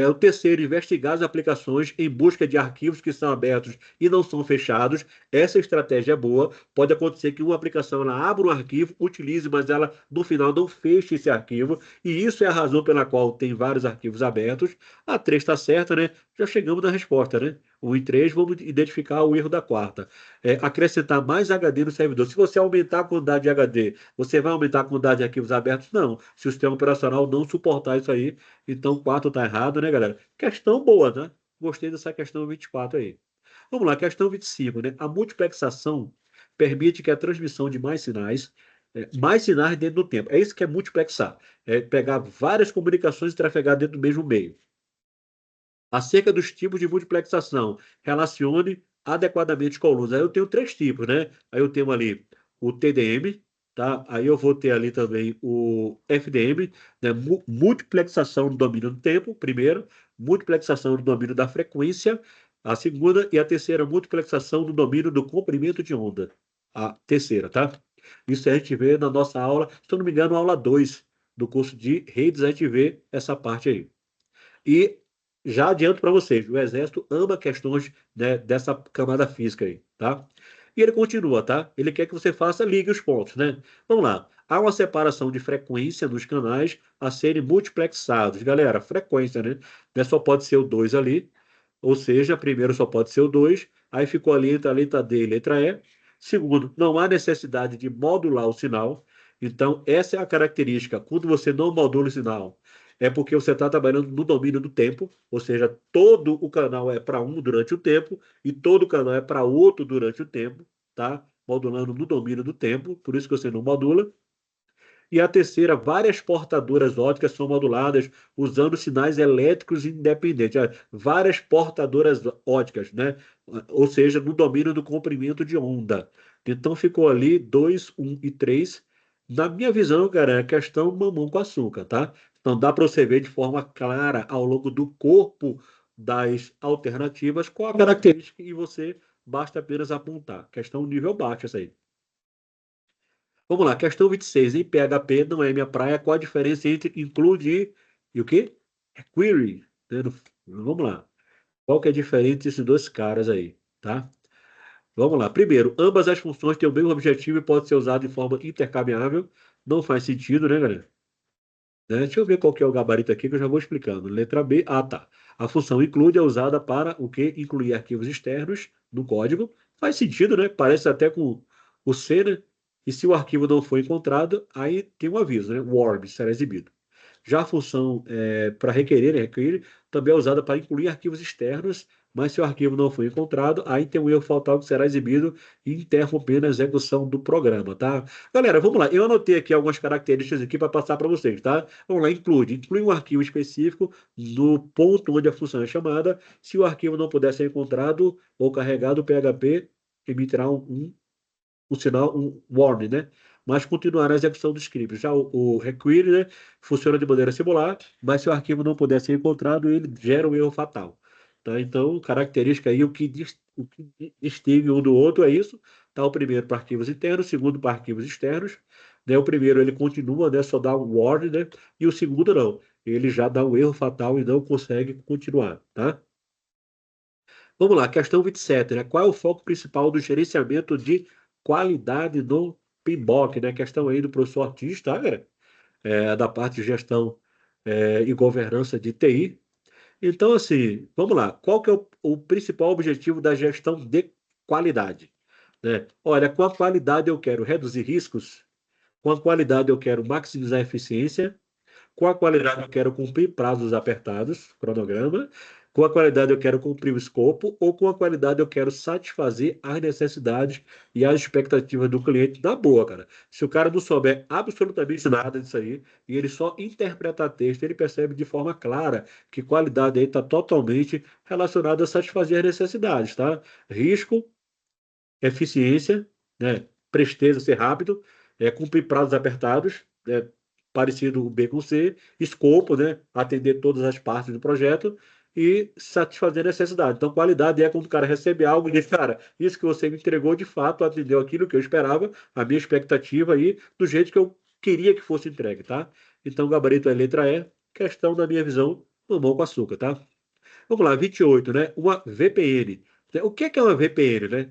O terceiro, investigar as aplicações em busca de arquivos que são abertos e não são fechados. Essa estratégia é boa. Pode acontecer que uma aplicação ela abra um arquivo, utilize, mas ela no final não feche esse arquivo. E isso é a razão pela qual tem vários arquivos abertos. A 3 está certa, né? Já chegamos na resposta, né? 1 e 3, vamos identificar o erro da quarta. Acrescentar mais HD no servidor. Se você aumentar a quantidade de HD, você vai aumentar a quantidade de arquivos abertos? Não. Se o sistema operacional não suportar isso aí, então o 4 está errado, né, galera? Questão boa, né? Gostei dessa questão 24 aí. Vamos lá, questão 25, né? A multiplexação permite que a transmissão de mais sinais dentro do tempo. É isso que é multiplexar. É pegar várias comunicações e trafegar dentro do mesmo meio. Acerca dos tipos de multiplexação, relacione adequadamente com o aluno. Aí eu tenho três tipos, né? Aí eu tenho ali o TDM, tá? Aí eu vou ter ali também o FDM, né? Multiplexação no domínio do tempo, primeiro, multiplexação no domínio da frequência, a segunda, e a terceira, multiplexação no domínio do comprimento de onda, a terceira, tá? Isso a gente vê na nossa aula, se eu não me engano, aula 2 do curso de redes, a gente vê essa parte aí. E já adianto para vocês, o Exército ama questões, né, dessa camada física aí, tá? E ele continua, tá? Ele quer que você faça, ligue os pontos, né? Vamos lá. Há uma separação de frequência nos canais a serem multiplexados. Galera, frequência, né? Não é só pode ser o 2 ali, ou seja, primeiro só pode ser o 2, aí ficou ali entre a letra D e a letra E. Segundo, não há necessidade de modular o sinal. Então, essa é a característica. Quando você não modula o sinal, é porque você está trabalhando no domínio do tempo, ou seja, todo o canal é para um durante o tempo e todo o canal é para outro durante o tempo, tá? Modulando no domínio do tempo, por isso que você não modula. E a terceira, várias portadoras óticas são moduladas usando sinais elétricos independentes. Várias portadoras óticas, né? Ou seja, no domínio do comprimento de onda. Então ficou ali 2, 1 e 3. Na minha visão, cara, é questão mamão com açúcar, tá? Então dá para você ver de forma clara ao longo do corpo das alternativas qual a característica e você basta apenas apontar. Questão nível baixo essa aí. Vamos lá, questão 26. Em PHP não é minha praia. Qual a diferença entre include e o quê? É query. Né? Vamos lá. Qual que é a diferença entre esses dois caras aí, tá? Vamos lá. Primeiro, ambas as funções têm o mesmo objetivo e podem ser usadas de forma intercambiável. Não faz sentido, né, galera? Né? Deixa eu ver qual que é o gabarito aqui que eu já vou explicando. Letra B. Ah, tá. A função include é usada para o quê? Incluir arquivos externos no código. Faz sentido, né? Parece até com o C, né? E se o arquivo não for encontrado, aí tem um aviso, né? Warning, será exibido. Já a função para requerer, requerer, também é usada para incluir arquivos externos, mas se o arquivo não for encontrado, aí tem um erro fatal que será exibido, interrompendo a execução do programa, tá? Galera, vamos lá. Eu anotei aqui algumas características aqui para passar para vocês, tá? Vamos lá, inclui um arquivo específico no ponto onde a função é chamada. Se o arquivo não puder ser encontrado ou carregado, o PHP emitirá um sinal, um warning, né? Mas continuará a execução do script. Já o require, né, funciona de maneira similar, mas se o arquivo não puder ser encontrado, ele gera um erro fatal. Tá? Então, característica aí, o que distingue um do outro é isso. Tá? O primeiro para arquivos internos, o segundo para arquivos externos. Né? O primeiro ele continua, né, só dá um warning, né? E o segundo não. Ele já dá um erro fatal e não consegue continuar. Tá? Vamos lá, questão 27, né? Qual é o foco principal do gerenciamento de qualidade no PMBOK, né? Questão aí do professor Ortiz, tá, galera? Da parte de gestão e governança de TI. Então, assim, vamos lá. Qual que é o principal objetivo da gestão de qualidade? Né? Olha, com a qualidade eu quero reduzir riscos, com a qualidade eu quero maximizar a eficiência, com a qualidade eu quero cumprir prazos apertados, cronograma. Com a qualidade eu quero cumprir o escopo, ou com a qualidade eu quero satisfazer as necessidades e as expectativas do cliente na boa, cara. Se o cara não souber absolutamente nada disso aí, e ele só interpretar texto, ele percebe de forma clara que qualidade aí está totalmente relacionada a satisfazer as necessidades, tá? Risco, eficiência, né? Presteza, ser rápido, cumprir prazos apertados, parecido o B com C, escopo, né? Atender todas as partes do projeto e satisfazer a necessidade. Então, qualidade é quando o cara recebe algo e diz, cara, isso que você me entregou de fato atendeu aquilo que eu esperava, a minha expectativa aí, do jeito que eu queria que fosse entregue, tá? Então, o gabarito é letra E, questão da minha visão, mamão com açúcar, tá? Vamos lá, 28, né? Uma VPN. O que é uma VPN, né?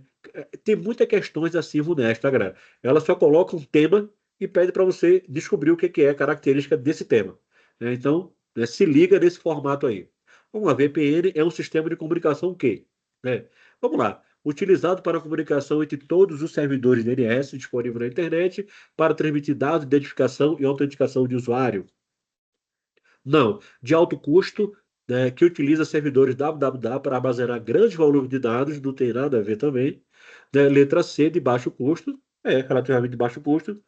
Tem muitas questões assim honestas, tá, galera? Ela só coloca um tema e pede para você descobrir o que é a característica desse tema. Né? Então, né, se liga nesse formato aí. Uma VPN é um sistema de comunicação o quê? né? Vamos lá. Utilizado para comunicação entre todos os servidores DNS disponíveis na internet para transmitir dados, identificação e autenticação de usuário. Não, de alto custo, né, que utiliza servidores www para armazenar grandes volumes de dados, não tem nada a ver também. Né? Letra C, de baixo custo, relativamente de baixo custo,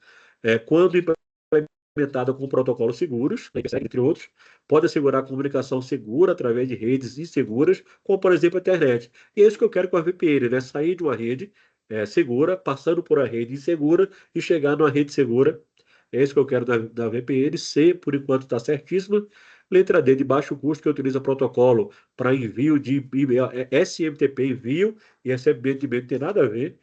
quando implementada com protocolos seguros, né, entre outros, pode assegurar comunicação segura através de redes inseguras, como por exemplo a internet. E é isso que eu quero com a VPN, né? Sair de uma rede segura, passando por uma rede insegura e chegar numa rede segura. É isso que eu quero da VPN. C, por enquanto, está certíssima. Letra D, de baixo custo, que utiliza protocolo para envio de e-mail, SMTP envio, e SMTP não tem nada a ver.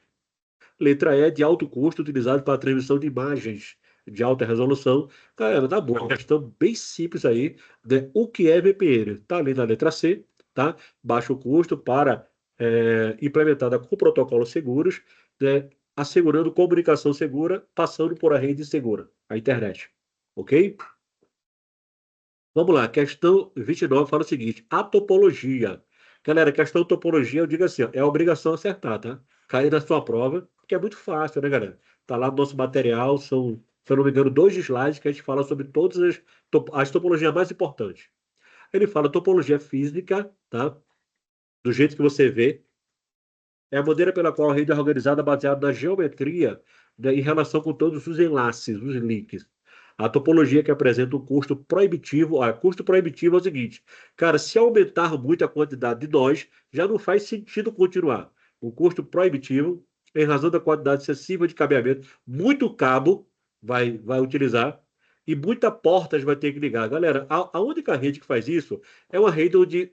Letra E, de alto custo, utilizado para transmissão de imagens de alta resolução. Galera, tá bom, questão bem simples aí, né? O que é VPN? Tá ali na letra C, tá? Baixo custo para implementada com protocolos seguros, né? Assegurando comunicação segura, passando por a rede segura, a internet. Ok? Vamos lá, questão 29 fala o seguinte: a topologia. Galera, questão topologia, eu digo assim, ó, é obrigação acertar, tá? Cair na sua prova, que é muito fácil, né, galera? Tá lá no nosso material, são, se eu não me engano, 2 slides que a gente fala sobre todas as topologias mais importantes. Ele fala topologia física, tá? Do jeito que você vê, é a maneira pela qual a rede é organizada baseada na geometria, né, em relação com todos os enlaces, os links. A topologia que apresenta um custo proibitivo. Custo proibitivo é o seguinte, cara, se aumentar muito a quantidade de nós, já não faz sentido continuar. O custo proibitivo, em razão da quantidade excessiva de cabeamento, muito cabo vai utilizar e muitas portas vai ter que ligar. Galera, a única rede que faz isso é uma rede onde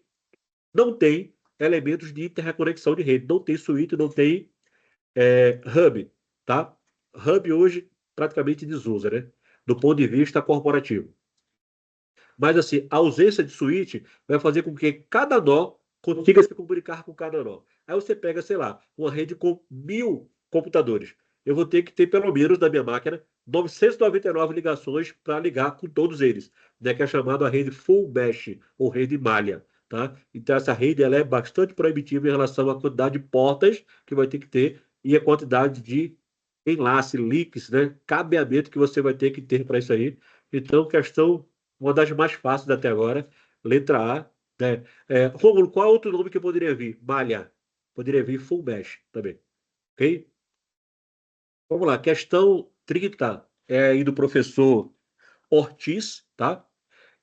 não tem elementos de interconexão de rede. Não tem switch, não tem hub, tá? Hub hoje praticamente desusa, né? Do ponto de vista corporativo. Mas assim, a ausência de switch vai fazer com que cada nó consiga se comunicar com cada nó. Aí você pega, sei lá, uma rede com 1.000 computadores. Eu vou ter que ter pelo menos na minha máquina 999 ligações para ligar com todos eles, né? Que é chamada a rede full mesh ou rede malha, tá? Então essa rede ela é bastante proibitiva em relação à quantidade de portas que vai ter que ter e a quantidade de enlace, links, né? Cabeamento que você vai ter que ter para isso aí. Então, questão uma das mais fáceis até agora, letra A, né? Rômulo, qual é outro nome que poderia vir? Malha. Poderia vir full mesh também, ok? Vamos lá, questão 30 é aí do professor Ortiz, tá?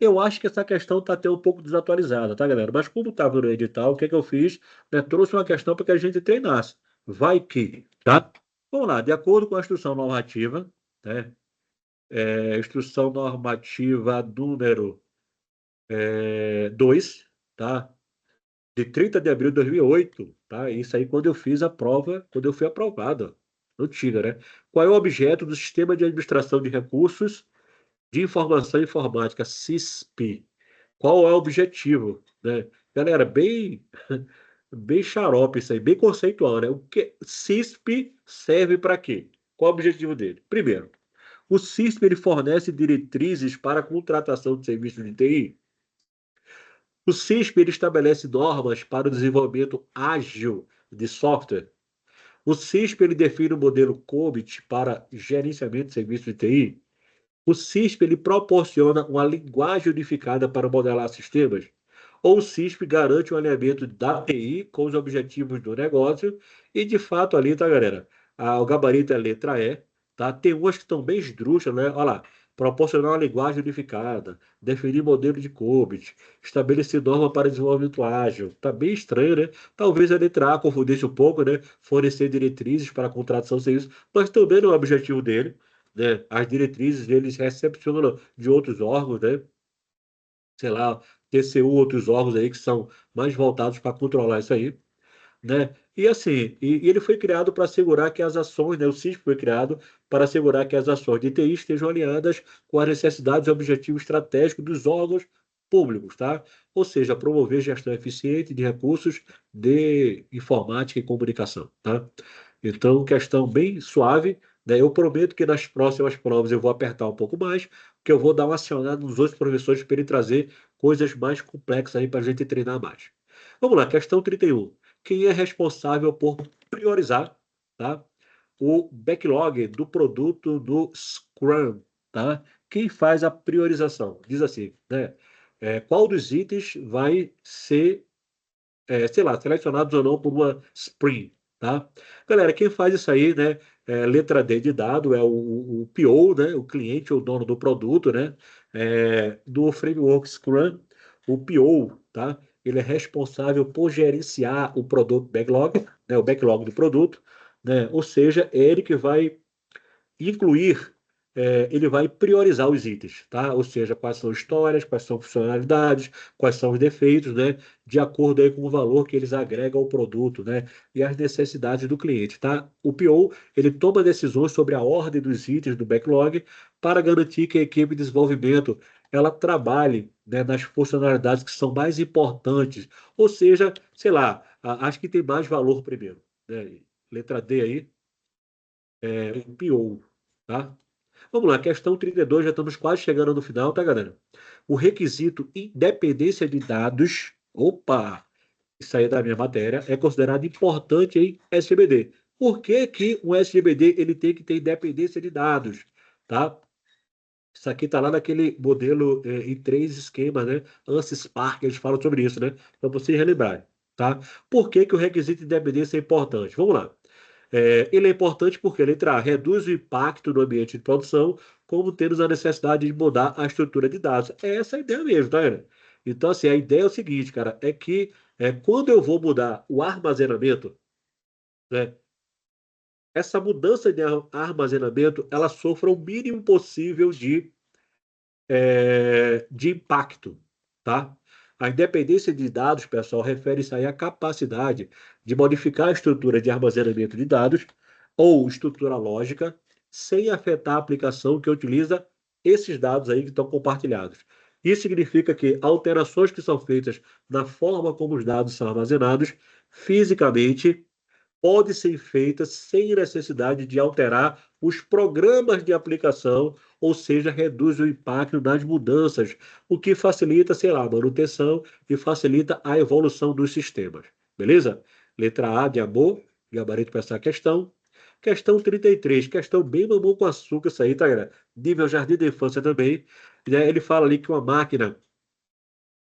Eu acho que essa questão está até um pouco desatualizada, tá, galera? Mas como estava no edital, o que é que eu fiz? Né, trouxe uma questão para que a gente treinasse. Vai que, tá? Vamos lá, de acordo com a instrução normativa, né? Instrução normativa número 2, tá? De 30 de abril de 2008, tá? Isso aí quando eu fiz a prova, quando eu fui aprovado. Antiga, né? Qual é o objeto do Sistema de Administração de Recursos de Informação Informática, SISP? Qual é o objetivo, né? Galera, bem xarope isso aí, bem conceitual, né? O que SISP serve para quê? Qual é o objetivo dele? Primeiro, o SISP ele fornece diretrizes para a contratação de serviços de TI. O CISP ele estabelece normas para o desenvolvimento ágil de software. O CISP ele define o modelo COBIT para gerenciamento de serviços de TI. O CISP ele proporciona uma linguagem unificada para modelar sistemas. Ou o CISP garante o alinhamento da TI com os objetivos do negócio. E de fato ali, tá, galera? O gabarito é a letra E, tá? Tem umas que estão bem esdrúxulas, né? Olha lá. Proporcionar uma linguagem unificada, definir modelo de COBIT, estabelecer norma para desenvolvimento ágil. Tá bem estranho, né? Talvez a letra A confundisse um pouco, né? Fornecer diretrizes para a contratação de serviço, mas também não é o objetivo dele, né? As diretrizes eles recepcionam de outros órgãos, né? Sei lá, TCU, outros órgãos aí que são mais voltados para controlar isso aí, né? E assim, e ele foi criado para assegurar que as ações, né? O CISP foi criado para assegurar que as ações de TI estejam alinhadas com as necessidades e objetivos estratégicos dos órgãos públicos, tá? Ou seja, promover gestão eficiente de recursos de informática e comunicação, tá? Então, questão bem suave, né? Eu prometo que nas próximas provas eu vou apertar um pouco mais, que eu vou dar uma acionada nos outros professores para ele trazer coisas mais complexas aí para a gente treinar mais. Vamos lá, questão 31. quem é responsável por priorizar, tá? O backlog do produto do Scrum, tá? Quem faz a priorização? Diz assim, né? Qual dos itens vai ser, sei lá, selecionados ou não por uma sprint, tá? Galera, quem faz isso aí, né? Letra D de dado é o PO, né? O cliente ou dono do produto, né? Do framework Scrum, o PO, tá? Ele é responsável por gerenciar o produto backlog, né? O backlog do produto, né? Ou seja, é ele que vai incluir, ele vai priorizar os itens, tá? Ou seja, quais são histórias, quais são funcionalidades, quais são os defeitos, né? De acordo aí com o valor que eles agregam ao produto, né? E as necessidades do cliente, tá? O PO, ele toma decisões sobre a ordem dos itens do backlog para garantir que a equipe de desenvolvimento ela trabalhe, né, nas funcionalidades que são mais importantes, ou seja, sei lá, acho que tem mais valor primeiro, né? Letra D aí, o PO, tá? Vamos lá, questão 32, já estamos quase chegando no final, tá, galera? O requisito independência de dados, opa, isso aí é da minha matéria, é considerado importante em SGBD. Por que que um SGBD ele tem que ter independência de dados, tá? Isso aqui está lá naquele modelo em três esquemas, né? ANSYS Spark, eles falam sobre isso, né? Para vocês relembrarem, tá? Por que que o requisito de independência é importante? Vamos lá. Ele é importante porque, letra A, reduz o impacto no ambiente de produção, como temos a necessidade de mudar a estrutura de dados. É essa a ideia mesmo, tá, galera? Então, assim, a ideia é o seguinte, cara, é que quando eu vou mudar o armazenamento, né, essa mudança de armazenamento, ela sofra o mínimo possível de impacto, tá? A independência de dados, pessoal, refere-se aí à capacidade de modificar a estrutura de armazenamento de dados ou estrutura lógica sem afetar a aplicação que utiliza esses dados aí que estão compartilhados. Isso significa que alterações que são feitas na forma como os dados são armazenados fisicamente pode ser feita sem necessidade de alterar os programas de aplicação, ou seja, reduz o impacto das mudanças, o que facilita, sei lá, a manutenção e facilita a evolução dos sistemas. Beleza? Letra A de amor, gabarito para essa questão. Questão 33, questão bem mamão com açúcar, isso aí, tá, galera? Nível jardim da infância também. Né? Ele fala ali que uma máquina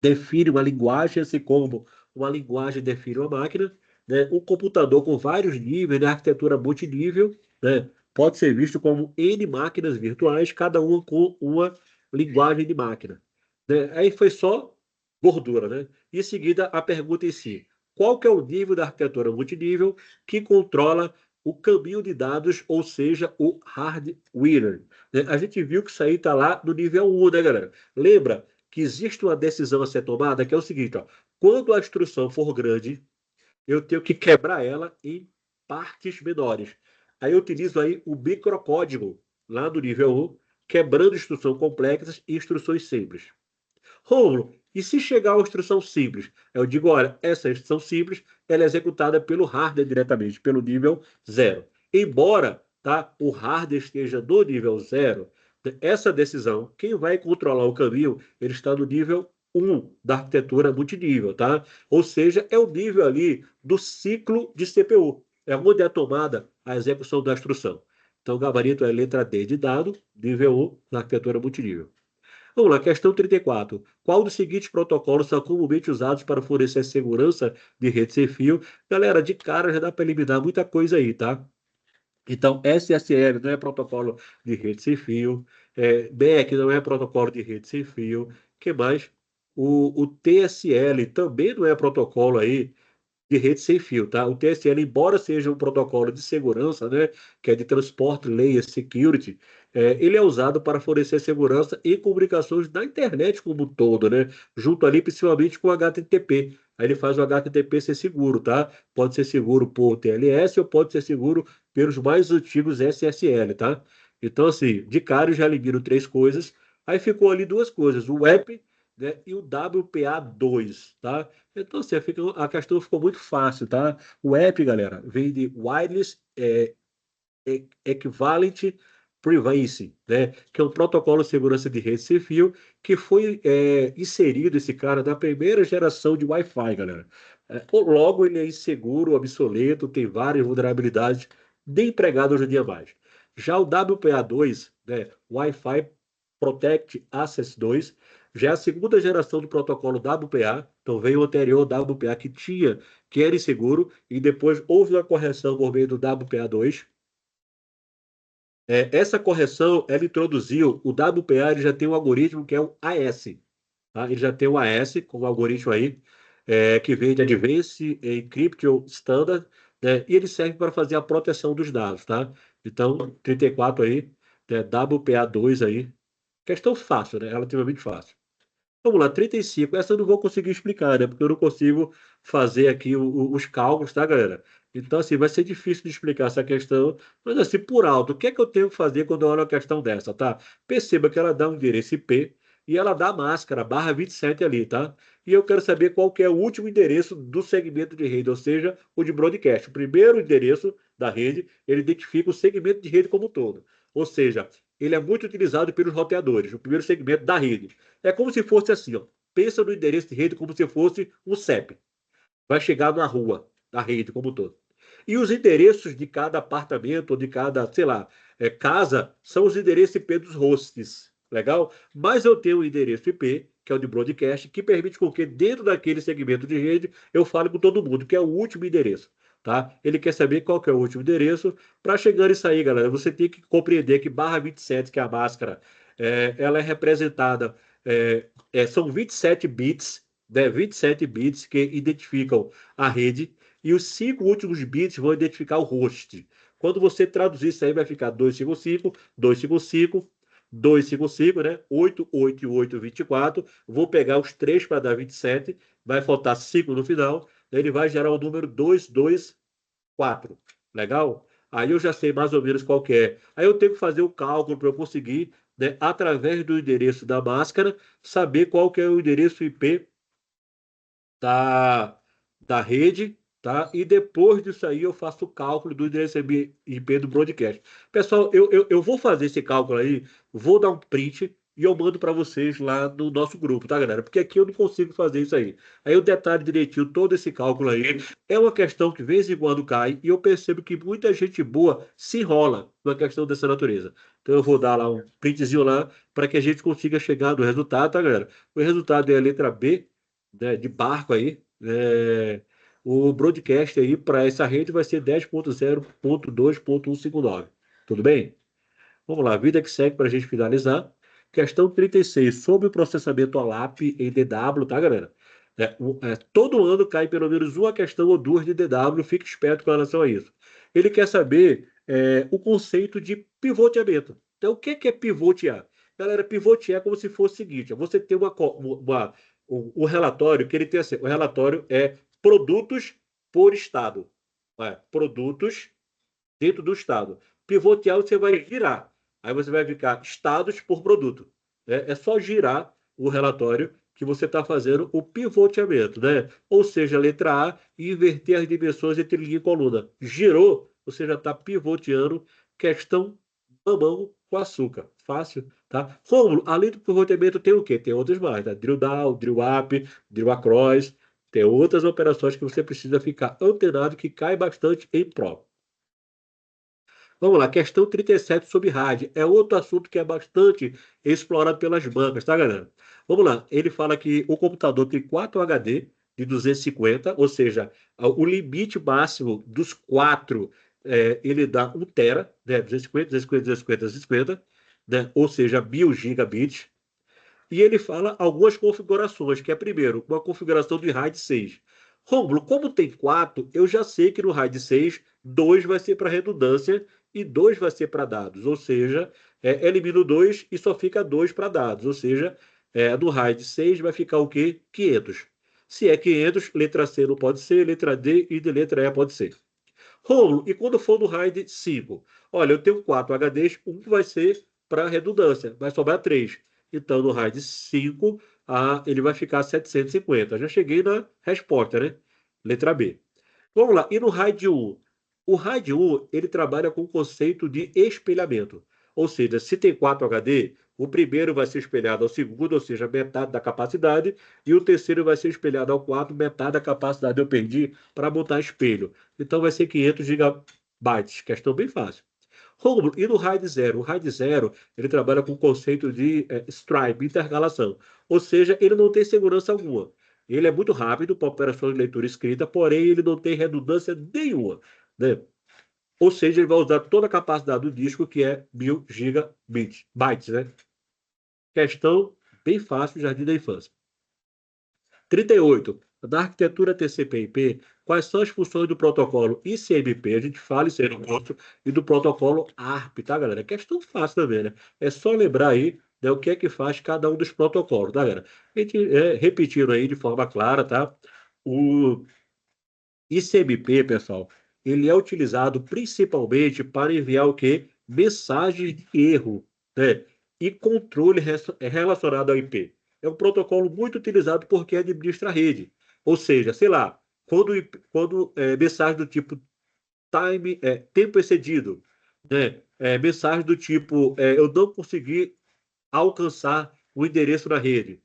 define uma linguagem, assim como uma linguagem define uma máquina, né? Um computador com vários níveis, né? Arquitetura multinível, né? Pode ser visto como N máquinas virtuais, cada uma com uma linguagem de máquina. Né? Aí foi só gordura, né? Em seguida, a pergunta em si. Qual que é o nível da arquitetura multinível que controla o caminho de dados, ou seja, o hardware? Né? A gente viu que isso aí está lá no nível 1, né, galera? Lembra que existe uma decisão a ser tomada, que é o seguinte, ó, quando a instrução for grande, eu tenho que quebrar ela em partes menores. Aí eu utilizo aí o microcódigo, lá do nível 1, quebrando instruções complexas e instruções simples. Rômulo, e se chegar a uma instrução simples? Eu digo, olha, essa instrução simples, ela é executada pelo hardware diretamente, pelo nível 0. Embora, tá, o hardware esteja no nível 0, essa decisão, quem vai controlar o caminho, ele está no nível 1 da arquitetura multinível, tá? Ou seja, é o nível ali do ciclo de CPU. É onde é tomada a execução da instrução. Então, o gabarito é letra D de dado, nível 1 na arquitetura multinível. Vamos lá, questão 34. Qual dos seguintes protocolos são comumente usados para fornecer segurança de rede sem fio? Galera, de cara já dá para eliminar muita coisa aí, tá? Então, SSL não é protocolo de rede sem fio, BEC não é protocolo de rede sem fio, que mais? O TSL também não é protocolo aí de rede sem fio, tá? O TSL, embora seja um protocolo de segurança, né, que é de Transport Layer Security, ele é usado para fornecer segurança e comunicações da internet como um todo, né? Junto ali, principalmente com o HTTP. Aí ele faz o HTTP ser seguro, tá? Pode ser seguro por TLS ou pode ser seguro pelos mais antigos SSL, tá? Então, assim, de cara eu já elimino três coisas. Aí ficou ali duas coisas, o WEP, né, e o WPA2, tá? Então, assim, a questão ficou muito fácil, tá? O app, galera, vem de Wireless Equivalent Privacy, né? Que é um protocolo de segurança de rede sem fio que foi inserido, esse cara, na primeira geração de Wi-Fi, galera. Logo, ele é inseguro, obsoleto, tem várias vulnerabilidades, nem empregado hoje em dia mais. Já o WPA2, né, Wi-Fi Protect Access 2, já é a segunda geração do protocolo WPA, então veio o anterior WPA que era inseguro, e depois houve uma correção por meio do WPA2. Essa correção, ela introduziu, o WPA ele já tem um algoritmo que é o AS, tá? Ele já tem o AS como algoritmo aí, que vem de Advanced Encryption Standard, né? E ele serve para fazer a proteção dos dados, tá? Então, 34 aí, né? WPA2 aí, questão fácil, né? Relativamente fácil. Vamos lá, 35. Essa eu não vou conseguir explicar, né? Porque eu não consigo fazer aqui os cálculos, tá, galera? Então, assim, vai ser difícil de explicar essa questão. Mas, assim, por alto, o que é que eu tenho que fazer quando eu olho uma questão dessa, tá? Perceba que ela dá um endereço IP e ela dá a máscara, barra 27 ali, tá? E eu quero saber qual que é o último endereço do segmento de rede, ou seja, o de broadcast. O primeiro endereço da rede, ele identifica o segmento de rede como um todo. Ou seja, ele é muito utilizado pelos roteadores, o primeiro segmento da rede. É como se fosse assim, ó. Pensa no endereço de rede como se fosse um CEP. Vai chegar na rua, na rede como um todo. E os endereços de cada apartamento, ou de cada, sei lá, casa, são os endereços IP dos hosts. Legal? Mas eu tenho o endereço IP, que é o de broadcast, que permite com que dentro daquele segmento de rede eu fale com todo mundo, que é o último endereço. Tá? Ele quer saber qual que é o último endereço. Para chegar isso aí, galera, você tem que compreender que barra 27, que é a máscara, ela é representada, são 27 bits, né? 27 bits que identificam a rede e os 5 últimos bits vão identificar o host. Quando você traduzir isso aí, vai ficar 255, 255, 255, né? 8, 8 e 8, 24. Vou pegar os 3 para dar 27, vai faltar 5 no final, ele vai gerar o número 224. Legal? Aí eu já sei mais ou menos qual que é. Aí eu tenho que fazer o cálculo para eu conseguir, né, através do endereço da máscara, saber qual que é o endereço IP da, da rede, tá? E depois disso aí eu faço o cálculo do endereço IP do broadcast. Pessoal, eu vou fazer esse cálculo aí, vou dar um print e eu mando para vocês lá no nosso grupo, tá, galera? Porque aqui eu não consigo fazer isso aí. Aí eu detalhe direitinho todo esse cálculo aí. É uma questão que de vez em quando cai e eu percebo que muita gente boa se enrola numa questão dessa natureza. Então eu vou dar lá um printzinho lá para que a gente consiga chegar no resultado, tá, galera? O resultado é a letra B, né, de barco aí. O broadcast aí para essa rede vai ser 10.0.2.159. Tudo bem? Vamos lá, vida que segue para a gente finalizar. Questão 36, sobre o processamento OLAP em DW, tá, galera? Todo ano cai pelo menos uma questão ou duas de DW, fique esperto com relação a isso. Ele quer saber o conceito de pivoteamento. Então, o que é pivotear? Galera, pivotear é como se fosse o seguinte: você tem o relatório que ele tem assim, o relatório é produtos por estado. Produtos dentro do estado. Pivotear você vai girar. Aí você vai ficar estados por produto. Né? É só girar o relatório que você está fazendo o pivoteamento, né? Ou seja, letra A, inverter as dimensões entre linha e coluna. Girou, você já está pivoteando. Questão mamão com açúcar. Fácil, tá? Rômulo, além do pivoteamento, tem o quê? Tem outros mais, tá? Drill down, drill up, drill across. Tem outras operações que você precisa ficar antenado, que cai bastante em prova. Vamos lá, questão 37 sobre RAD. É outro assunto que é bastante explorado pelas bancas, tá, galera? Vamos lá, ele fala que o computador tem 4 HD de 250, ou seja, o limite máximo dos 4, ele dá 1 tera, né? 250, 250, 250, 250, né? Ou seja, 1000 gigabits. E ele fala algumas configurações, que é primeiro, uma configuração de RAID 6. Rômulo, como tem 4, eu já sei que no RAID 6, 2 vai ser para redundância e 2 vai ser para dados. Ou seja, elimino 2 e só fica 2 para dados. Ou seja, no RAID 6 vai ficar o quê? 500. Se é 500, letra C não pode ser, letra D e de letra E pode ser. Rômulo, e quando for no RAID 5? Olha, eu tenho 4 HDs, um vai ser para redundância, vai sobrar 3. Então, no RAID 5, ele vai ficar 750. Já cheguei na resposta, né? Letra B. Vamos lá, e no RAID 1? O RAID 1, ele trabalha com o conceito de espelhamento. Ou seja, se tem 4 HD, O primeiro vai ser espelhado ao segundo, ou seja, metade da capacidade, e o terceiro vai ser espelhado ao quarto, metade da capacidade eu perdi para botar espelho. Então vai ser 500 gigabytes, questão bem fácil. Romulo, e no RAID 0? O RAID 0, ele trabalha com o conceito de stripe, intercalação. Ou seja, ele não tem segurança alguma. Ele é muito rápido para operação de leitura e escrita, porém ele não tem redundância nenhuma, né? Ou seja, ele vai usar toda a capacidade do disco, que é 1000 gigabytes, né? Questão bem fácil, Jardim da Infância. 38. Na arquitetura TCP/IP, quais são as funções do protocolo ICMP? A gente fala isso aí no curso, e do protocolo ARP, tá, galera? É questão fácil também, né? É só lembrar aí, né, o que é que faz cada um dos protocolos, tá, galera? A gente repetindo aí de forma clara, tá? O ICMP, pessoal, ele é utilizado principalmente para enviar o quê? Mensagens de erro, né? E controle relacionado ao IP. É um protocolo muito utilizado porque administra a rede. Ou seja, sei lá, quando mensagem do tipo tempo excedido, né? Mensagem do tipo eu não consegui alcançar o endereço na rede.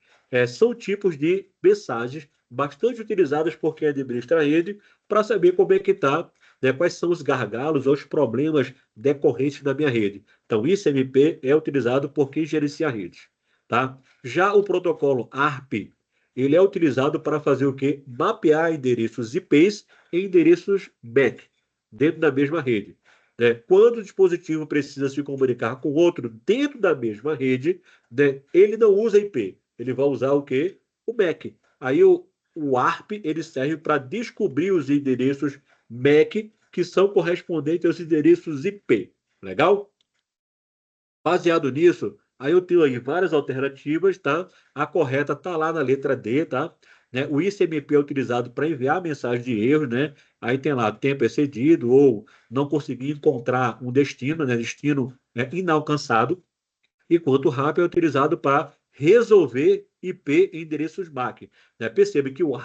São tipos de mensagens bastante utilizadas por quem administra a rede para saber como é que está, né, quais são os gargalos ou os problemas decorrentes da minha rede. Então, ICMP é utilizado por quem gerencia a rede. Tá? Já o protocolo ARP, ele é utilizado para fazer o quê? Mapear endereços IPs e endereços MAC dentro da mesma rede. Quando o dispositivo precisa se comunicar com outro dentro da mesma rede, né, ele não usa IP, ele vai usar o quê? O MAC. Aí o ARP ele serve para descobrir os endereços MAC que são correspondentes aos endereços IP. Legal? Baseado nisso, aí eu tenho aí várias alternativas, tá? A correta está lá na letra D, tá? Né? O ICMP é utilizado para enviar mensagem de erro, né? Aí tem lá tempo excedido ou não consegui encontrar um destino, né? Destino inalcançado. Enquanto o RAP é utilizado para resolver IP e endereços MAC. Né? Percebe que o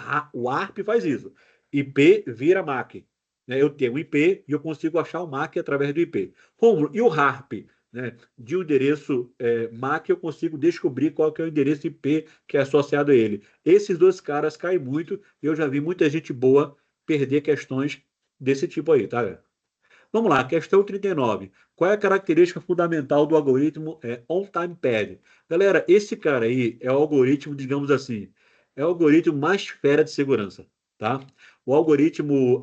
ARP faz isso. IP vira MAC. Né? Eu tenho um IP e eu consigo achar o MAC através do IP. Romulo, e o RARP? Né? De um endereço MAC, eu consigo descobrir qual que é o endereço IP que é associado a ele. Esses dois caras caem muito e eu já vi muita gente boa perder questões desse tipo aí, tá? Vamos lá, questão 39. Qual é a característica fundamental do algoritmo on-time pad? Galera, esse cara aí é o algoritmo, digamos assim, é o algoritmo mais fera de segurança, tá? O algoritmo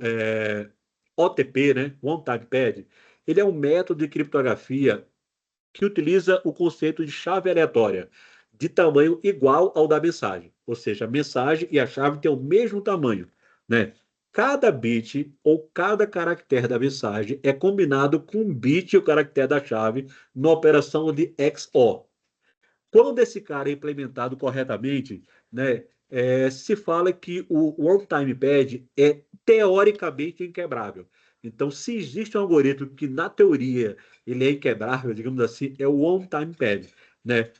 OTP, né, on-time pad, ele é um método de criptografia que utiliza o conceito de chave aleatória, de tamanho igual ao da mensagem. Ou seja, a mensagem e a chave têm o mesmo tamanho, né? Cada bit ou cada caractere da mensagem é combinado com um bit e o caractere da chave na operação de XOR. Quando esse cara é implementado corretamente, né, se fala que o one-time pad é teoricamente inquebrável. Então, se existe um algoritmo que, na teoria, ele é inquebrável, digamos assim, é o one-time pad, né?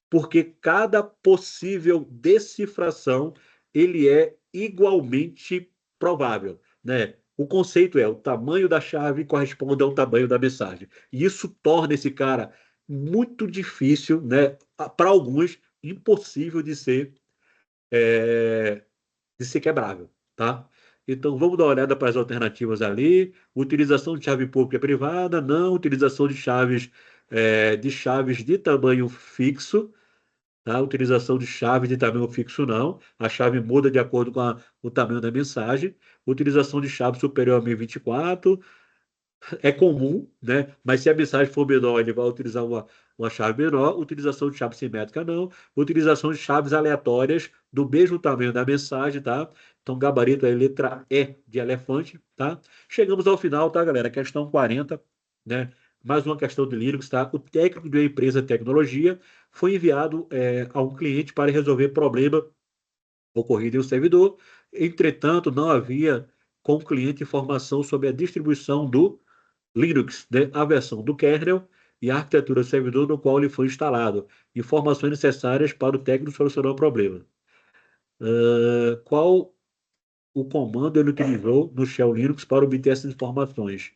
Porque cada possível decifração ele é igualmente provável, né? O conceito é o tamanho da chave corresponde ao tamanho da mensagem. E isso torna esse cara muito difícil, né? Para alguns, impossível é, de ser quebrável, tá? Então vamos dar uma olhada para as alternativas ali. Utilização de chave pública e privada, não. Utilização de chaves de tamanho fixo. Tá? Utilização de chave de tamanho fixo, não. A chave muda de acordo com o tamanho da mensagem. Utilização de chave superior a 1024 é comum, né? Mas se a mensagem for menor, ele vai utilizar uma chave menor. Utilização de chave simétrica, não. Utilização de chaves aleatórias do mesmo tamanho da mensagem, tá? Então, gabarito é letra E de elefante, tá? Chegamos ao final, tá, galera? Questão 40, né? Mais uma questão de Linux, tá? O técnico de uma empresa de tecnologia foi enviado a um cliente para resolver problema ocorrido em um servidor. Entretanto, não havia com o cliente informação sobre a distribuição do Linux, né, a versão do kernel e a arquitetura do servidor no qual ele foi instalado. Informações necessárias para o técnico solucionar o problema. Qual o comando ele utilizou no Shell Linux para obter essas informações?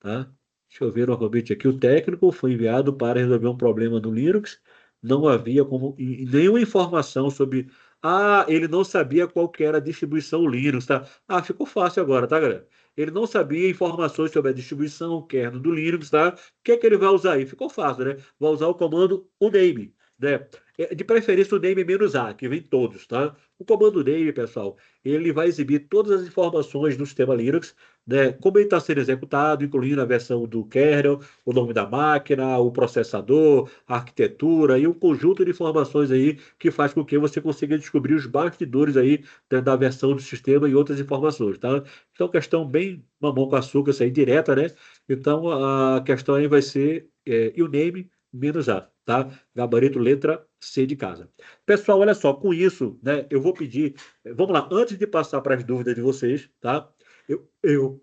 Tá? Deixa eu ver novamente aqui. O técnico foi enviado para resolver um problema no Linux não havia nenhuma informação sobre. Ah, ele não sabia qual que era a distribuição Linux, tá? Ah, ficou fácil agora, tá, galera? Ele não sabia informações sobre a distribuição kernel do Linux, tá? O que é que ele vai usar aí? Ficou fácil, né? Vai usar o comando uname, né? De preferência o name-a, que vem todos, tá? O comando name, pessoal, ele vai exibir todas as informações do sistema Linux, né? Como ele está sendo executado, incluindo a versão do kernel, o nome da máquina, o processador, a arquitetura e um conjunto de informações aí que faz com que você consiga descobrir os bastidores aí da versão do sistema e outras informações, tá? Então, questão bem mamão com açúcar, isso aí direta, né? Então, a questão aí vai ser uname menos A, tá? Gabarito letra C de casa. Pessoal, olha só, com isso, né, eu vou pedir, vamos lá, antes de passar para as dúvidas de vocês, tá? Eu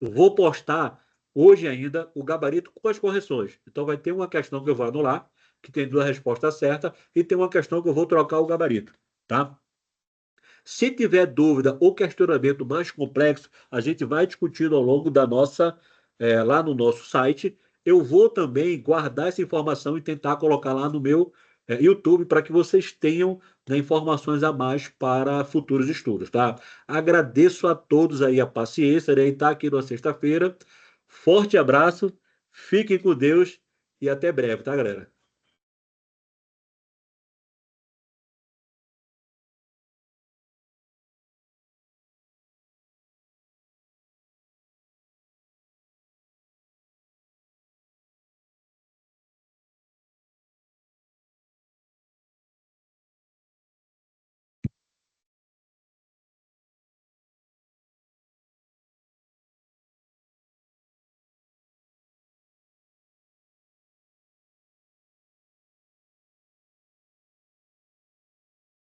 vou postar hoje ainda o gabarito com as correções. Então vai ter uma questão que eu vou anular, que tem duas respostas certas, e tem uma questão que eu vou trocar o gabarito, tá? Se tiver dúvida ou questionamento mais complexo, a gente vai discutindo ao longo da nossa, lá no nosso site. Eu vou também guardar essa informação e tentar colocar lá no meu YouTube para que vocês tenham, né, informações a mais para futuros estudos, tá? Agradeço a todos aí a paciência, né, em estar aqui na sexta-feira. Forte abraço, fiquem com Deus e até breve, tá, galera?